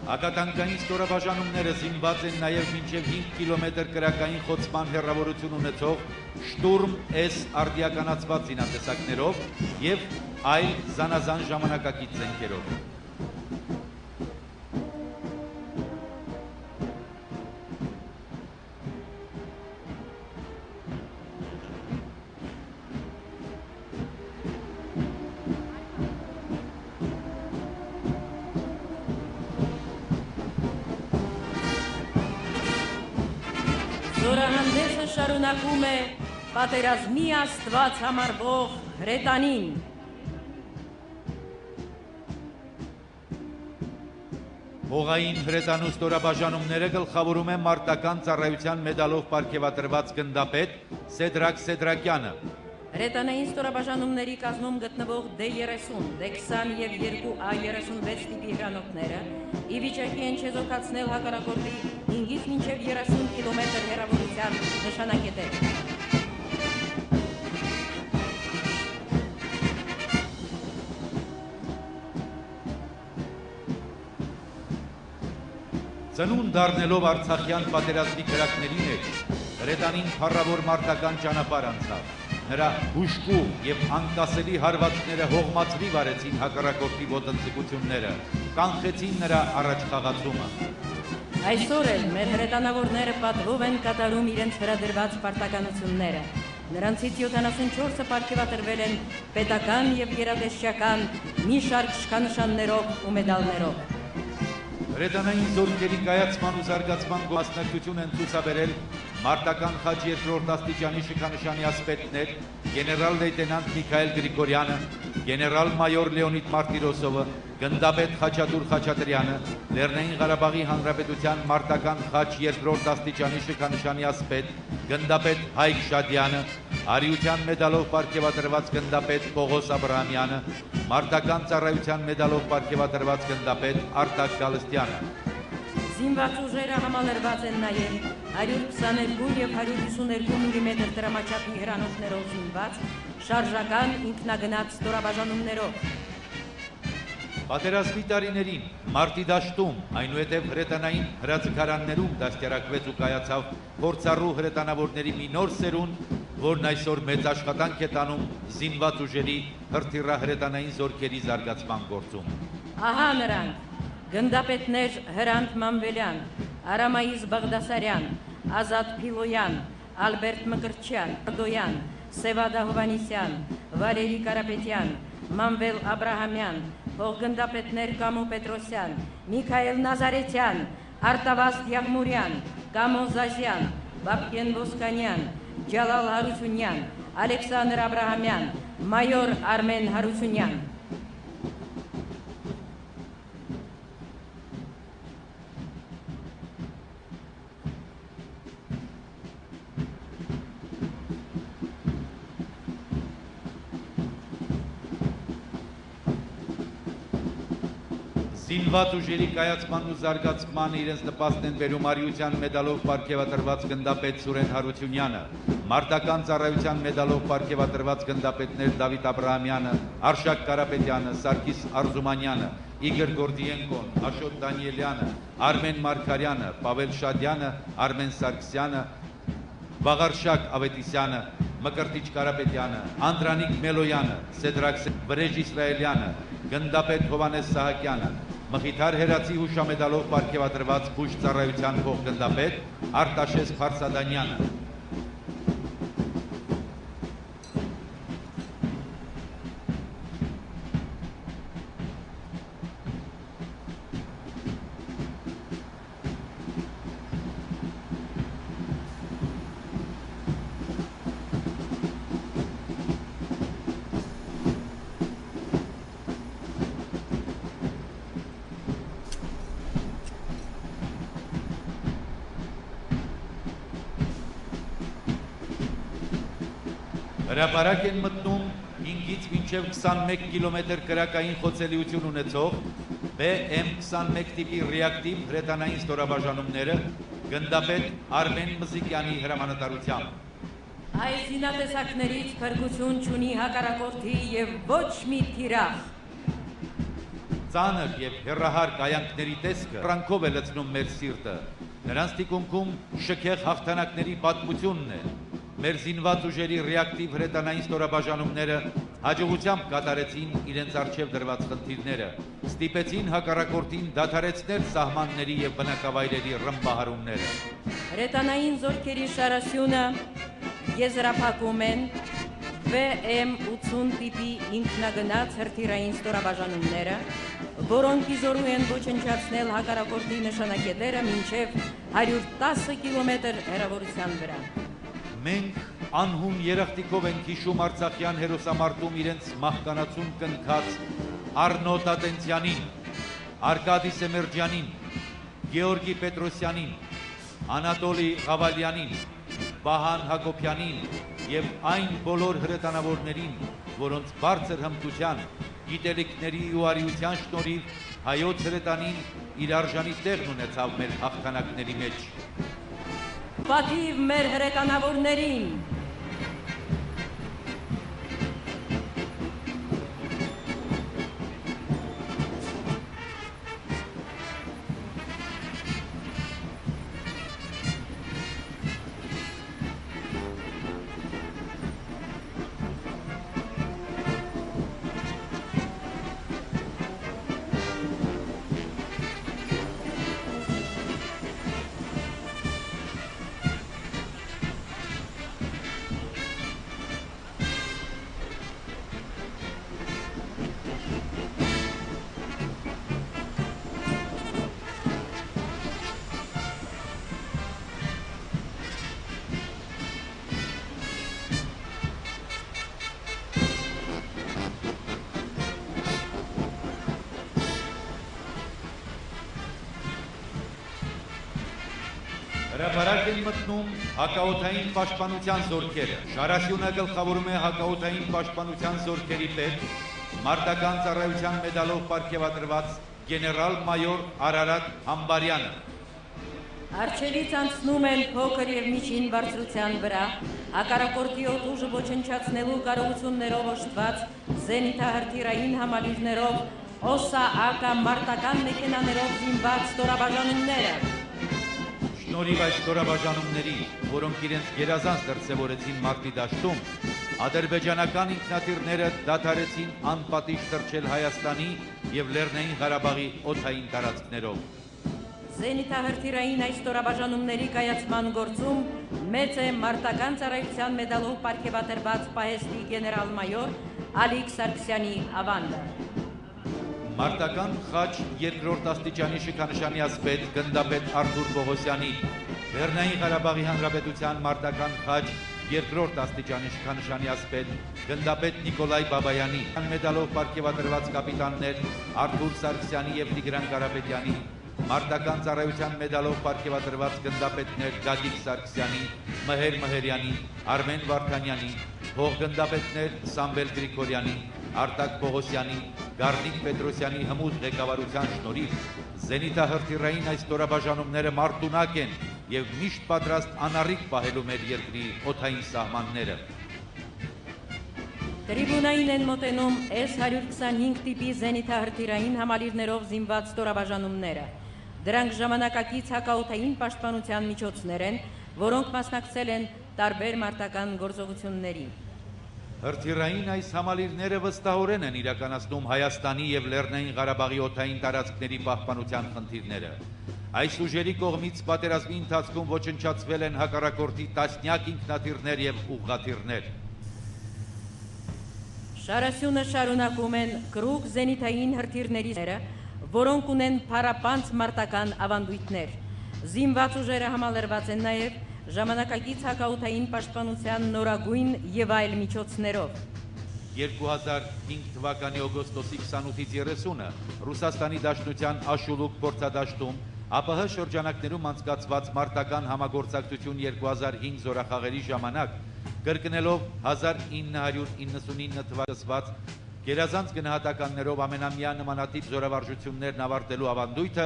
Հակատանկային ստորաբաժանումները զինված են նաև մինչև 5 կիլոմետր կրակային խոցման հեռավորություն ունեցող Շտուրմ S արդիականացված զինատեսակներով և այլ զանազան ժամանակակից զենքերով։ Զորահանդեսը շարունակում է պատերազմի աստված համարվող հրետանին։ Հողային հրետանու ստորաբաժանումները գլխավորում է մարտական ծառայության մեդալով պարգևատրված գնդապետ Սեդրակ Սեդրակյանը։ Հրետանային ստորաբաժանումների կազմում գտնվող D30, D20 և 2A36 տիպի հրանոթները ի վիճակի են չեզոքացնել հակառակորդի 5-ից մինչև 30 կիլոմետր հեռավորության նշանակետերը։ Ծնուն դառնելով Արցախյան պատերազմի կրակների մեջ, հրետանին փառավոր մարտական ճանապարհ անցավ։ Նրա հուժկու և անկասելի հարվածները հողմացրի վարեցին հակառակորդի ոտնձգությունները, կանխեցին նրա առաջխաղացումը։ Այսօր էլ մեր հրետանավորները պատվով են կատարում իրենց հրադրված պարտականությունները։ Նրանցից 74-ը պարգևատրվել են պետական և գերատեսչական մի շարք շքանշաններով ու մեդալներով։ Հրետանային զորքերի կայացման ու զարգացման մասնակցություն են ցուցաբերել մարտական խաչ 2-րդ աստիճանի շքանշանի ասպետներ գեներալ լեյտենանտ Միքայել Գրիգորյանը, գեներալ-մայոր Լեոնիդ Մարտիրոսովը, գնդապետ Խաչատուր Խաչատրյանը, Լեռնային Ղարաբաղի Հանրապետության մարտական խաչ 2-րդ աստիճանի շքանշանի ասպետ գնդապետ Հայկ Շադյանը, արիության մեդալով պարգևատրված գնդապետ Պողոս Աբրահամյանը, մարտական ծառայության մեդալով պարգևատրված գնդապետ Արտակ Գալստյանը։ Զինված ուժերը համալրված են նաև 122 և 152 մմ տրամաչափի հրանոթներով զինված շարժական ինքնագնաց ստորաբաժանումներով։ Պատերազմի տարիներին մարտի դաշտում, այնուհետև հրետանային հրաձգարաններում դաստիարակվեց ու կայացավ փորձառու հրետանավորների մի նոր սերունդ, որն այսօր մեծ աշխատանք է տանում զինված ուժերի հրթիռահրետանային զորքերի զարգացման գործում։ Ահա նրանք. գնդապետներ Հրանտ Մանվելյան, Արամայիս Բաղդասարյան, Ազատ Փիլոյան, Ալբերտ Մկրտչյան, Ադոյան, Սևադա Հովանիսյան, Վալերի Կարապետյան, Մանվել Աբրահամյան, փոխգնդապետներ Կամո Պետրոսյան, Միքայել Նազարեթյան, Արտավազդ Յաղմուրյան, Կամո Զազյան, Բաբկեն Ոսկանյան, Ջալալ Հարությունյան, Ալեքսանդր Աբրահամյան, մայոր Արմեն Հարությունյան։ Զինված ուժերի կայացման ու զարգացման իրենց նպաստն են բերում արիության մեդալով պարգևատրված գնդապետ Սուրեն Հարությունյանը, մարտական ծառայության մեդալով պարգևատրված գնդապետներ Դավիթ Աբրահամյանը, Արշակ Կարապետյանը, Սարգիս Արզումանյանը, Իգոր Գորդիենկոն, Աշոտ Դանիելյանը, Արմեն Մարգարյանը, Պավել Շադյանը, Արմեն Սարգսյանը, Վաղարշակ Ավետիսյանը, Մկրտիչ Կարապետյանը, Անդրանիկ Մելոյանը, Սեդրակ Վրեժ Իսրայելյանը, գնդապետ Հովանես Սահակյանը, Մխիթար Հերացի հուշամեդալով պարգևատրված բուժ ծառայության փոխգնդապետ Արտաշես Փարսադանյանը։ Հրապարակ են մտնում 5-ից մինչև 21 կիլոմետր կրակային խոցելիություն ունեցող BM-21 տիպի ռեակտիվ հրետանային ստորաբաժանումները գնդապետ Արմեն Մզիկյանի հրամանատարությամբ։ Այս զինատեսակներից փրկություն չունի հակառակորդի և ոչ մի թիրախ։ Ծանր և հեռահար կայանքների տեսքը ֆրանքով է լցնում մեր սիրտը, նրանց թիկունքում շքեղ հաղթանակների պատմությունն է։ Մեր զինված ուժերի ռեակտիվ հրետանային ստորաբաժանումները հաջողությամբ կատարեցին իրենց առջև դրված խնդիրները, ստիպեցին հակառակորդին դադարեցնել սահմանների և բնակավայրերի ռմբահարումները։ Հրետանային զորքերի շարասյունը եզրափակում են VM-80 տիպի ինքնագնաց հրթիռային ստորաբաժանումները, որոնք իզորու են ոչնչացնել հակառակորդի նշանակետերը մինչև 110 կիլոմետր հեռավորության վրա։ Մենք անհուն երախտիկով ենք հիշում Արցախյան հերոսամարտում իրենց մահկանացուն կնքած Արնո Տատենցյանին, Արկադի Սեմերջյանին, Գեորգի Պետրոսյանին, Անատոլի Ղավալյանին, Վահան Հակոբյանին եւ այն բոլոր հրետանավորներին, որոնց բարձր հմտության, գիտելիքների ու արիության շնորհիվ հայոց հրետանին իր արժանի տեղն ունեցավ մեր հաղթանակների մեջ։ Պատիվ մեր հրետանավորներին։ Հրապարակ են մտնում հակաօդային պաշտպանության զորքերը։ Շարասյունը գլխավորում է հակաօդային պաշտպանության զորքերի պետ, մարտական ծառայության մեդալով պարգևատրված գեներալ-մայոր Արարատ Համբարյանը։ Արջերից անցնում են փոքր եւ միջին բարձրության վրա, հակառակորդի օդուժը ոչնչացնելու կարողություններով օժտված զենիթահրթիռային համալիրներով, ՕՍԱ-ԱԿ մարտական մեքենաներով զինված ստորաբաժանումները։ Շնորհիվ այս ստորաբաժանումների, որոնք իրենց գերազանց դրսևորեցին մարտի դաշտում, ադրբեջանական ինքնաթիռները դադարեցին անպատիժ թռչել Հայաստանի եւ Լեռնային Ղարաբաղի օդային տարածքներով։ Զենիթահրթիռային այս ստորաբաժանումների կայացման գործում մեծ է մարտական ծառայության մեդալով պարգևատրված պահեստի գեներալ-մայոր Ալիկ Սարգսյանի ավանդը։ Մարտական խաչ երկրորդ աստիճանի շքանշանի ասպետ գնդապետ Արթուր Պողոսյանի, Լեռնային Ղարաբաղի Հանրապետության մարտական խաչ երկրորդ աստիճանի շքանշանի ասպետ գնդապետ Նիկոլայ Բաբայանի, մեդալով պարգևատրված կապիտաններ Արթուր Սարգսյանի եւ Տիգրան Կարապետյանի, մարտական ծառայության մեդալով պարգևատրված գնդապետներ Գագիկ Սարգսյանի, Մհեր Մհերյանի, Արմեն Վարդանյանի, փոխգնդապետներ Սամվել Գրիգորյանի, Արտակ Պողոսյանի, Գառնիկ Պետրոսյանի հմուտ ղեկավարության շնորհիվ զենիթահրթիռային այս ստորաբաժանումները մարտունակ են եւ միշտ պատրաստ անառիկ պահելու մեր երկրի օդային սահմանները։ Տրիբունային են մոտենում S-125 տիպի զենիթահրթիռային համալիրներով զինված ստորաբաժանումները։ Դրանք ժամանակակից հակաօդային պաշտպանության միջոցներ են, որոնք մասնակցել են տարբեր մարտական գործողությունների։ Հրթիռային այս համալիրները վստահորեն են իրականացնում Հայաստանի եւ Լեռնային Ղարաբաղի օդային տարածքների պահպանության խնդիրները։ Այս ուժերի կողմից պատերազմի ընթացքում ոչնչացվել են հակառակորդի տասնյակ ինքնաթիռներ եւ ուղղաթիռներ։ Շարասյունը շարունակում են կրուկ զենիթային հրթիռները, որոնք ունեն փառապանծ մարտական ավանդույթներ։ Զինված ուժերը համալրված են նաև ժամանակակից հակաօդային պաշտպանության նորագույն եւ այլ միջոցներով։ 2005 թվականի օգոստոսի 28-ից 30-ը Ռուսաստանի Դաշնության Աշուլուկ փորձադաշտում ԱՊՀ շրջանակներում անցկացված մարտական համագործակցություն 2005 զորախաղերի ժամանակ կրկնելով 1999 թվականին գերազանց գնահատականներով ամենամյա նմանատիպ զորավարժություններն ավարտելու ավանդույթը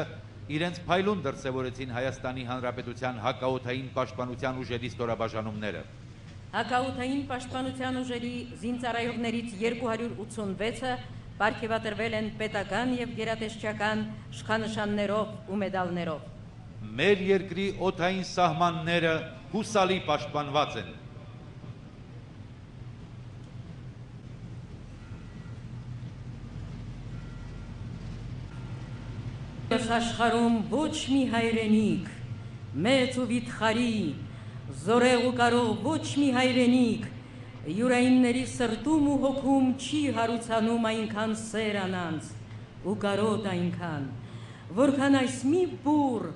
իրենց փայլուն դրսևորեցին Հայաստանի Հանրապետության հակաօդային պաշտպանության ուժերի ստորաբաժանումները։ Հակաօդային պաշտպանության ուժերի զինծառայողներից 286-ը պարգևատրվել են պետական եւ գերատեսչական իշխանանշաններով ու մեդալներով։ Մեր երկրի օդային սահմանները հուսալի պաշտպանված են։ Աշխարհում ոչ մի հայրենիք, մեծ ու վիթխարի, զորեղ ու կարող ոչ մի հայրենիք, յուրայինների սրտում ու հոգում չի հարուցանում այնքան սեր անանց ու կարոտ այնքան, որքան այս մի բուռ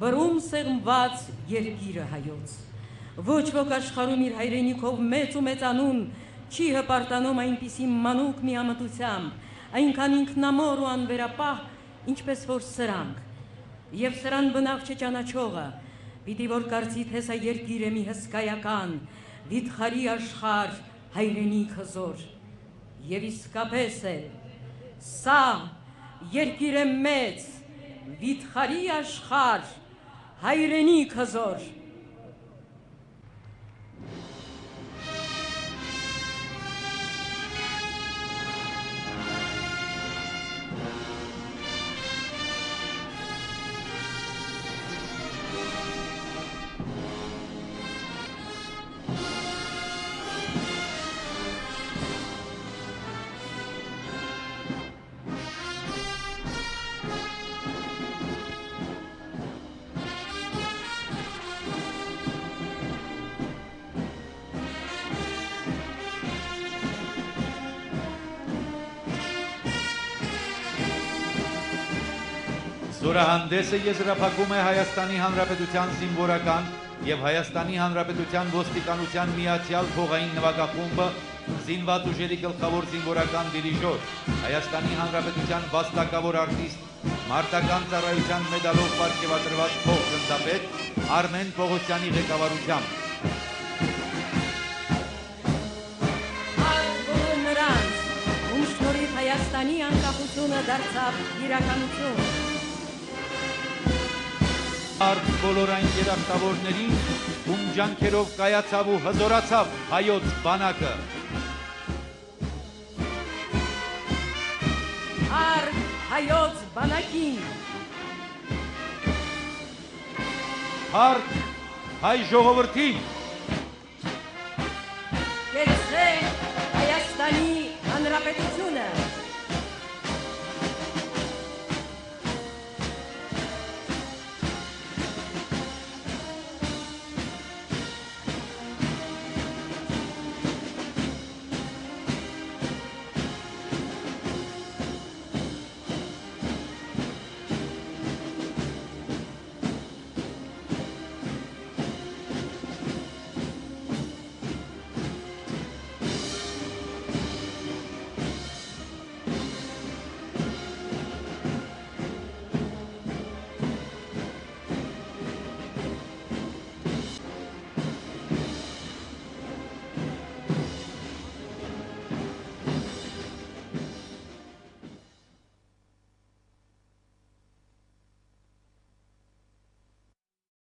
բռում սեղմված երկիրը հայոց։ Ոչ ոք աշխարհում իր հայրենիքով մեծ ու մեծանուն չի հպարտանում այնպիսի մանուկ միամտությամբ, այնքան ինքնամոռ ու անվերապահ, ինչպես որ սրանք, եւ սրան բնավ չճանաչողը, Պիտի որ կարծի թե սա երկիր է մի հսկայական, վիթխարի աշխարհ, հայրենիք հզոր։ Եվ իսկապես է, սա երկիր է մեծ, վիթխարի աշխարհ, հայրենիք հզոր։ Զորահանդեսը եզրափակում է Հայաստանի Հանրապետության զինվորական և Հայաստանի Հանրապետության ոստիկանության միացյալ փողային նվագախումբը, զինված ուժերի գլխավոր զինվորական դիրիժոր, Հայաստանի Հանրապետության վաստակավոր արտիստ, մարտական ծառայության մեդալով պարգևատրված փոխգնդապետ Արմեն Պողոսյանի ղեկավարությամբ։ Արդ բոլոր նրանց, ում շնորհիվ Հայաստանի անկախությունը դարձավ իրականություն։ Արդ բոլոր այն երախտավորներին, ում ջանքերով կայացավ ու հզորացավ հայոց բանակը։ Արդ հայոց բանակին։ Արդ հայ ժողովրդին։ Կեցե Հայաստանի Հանրապետությունը։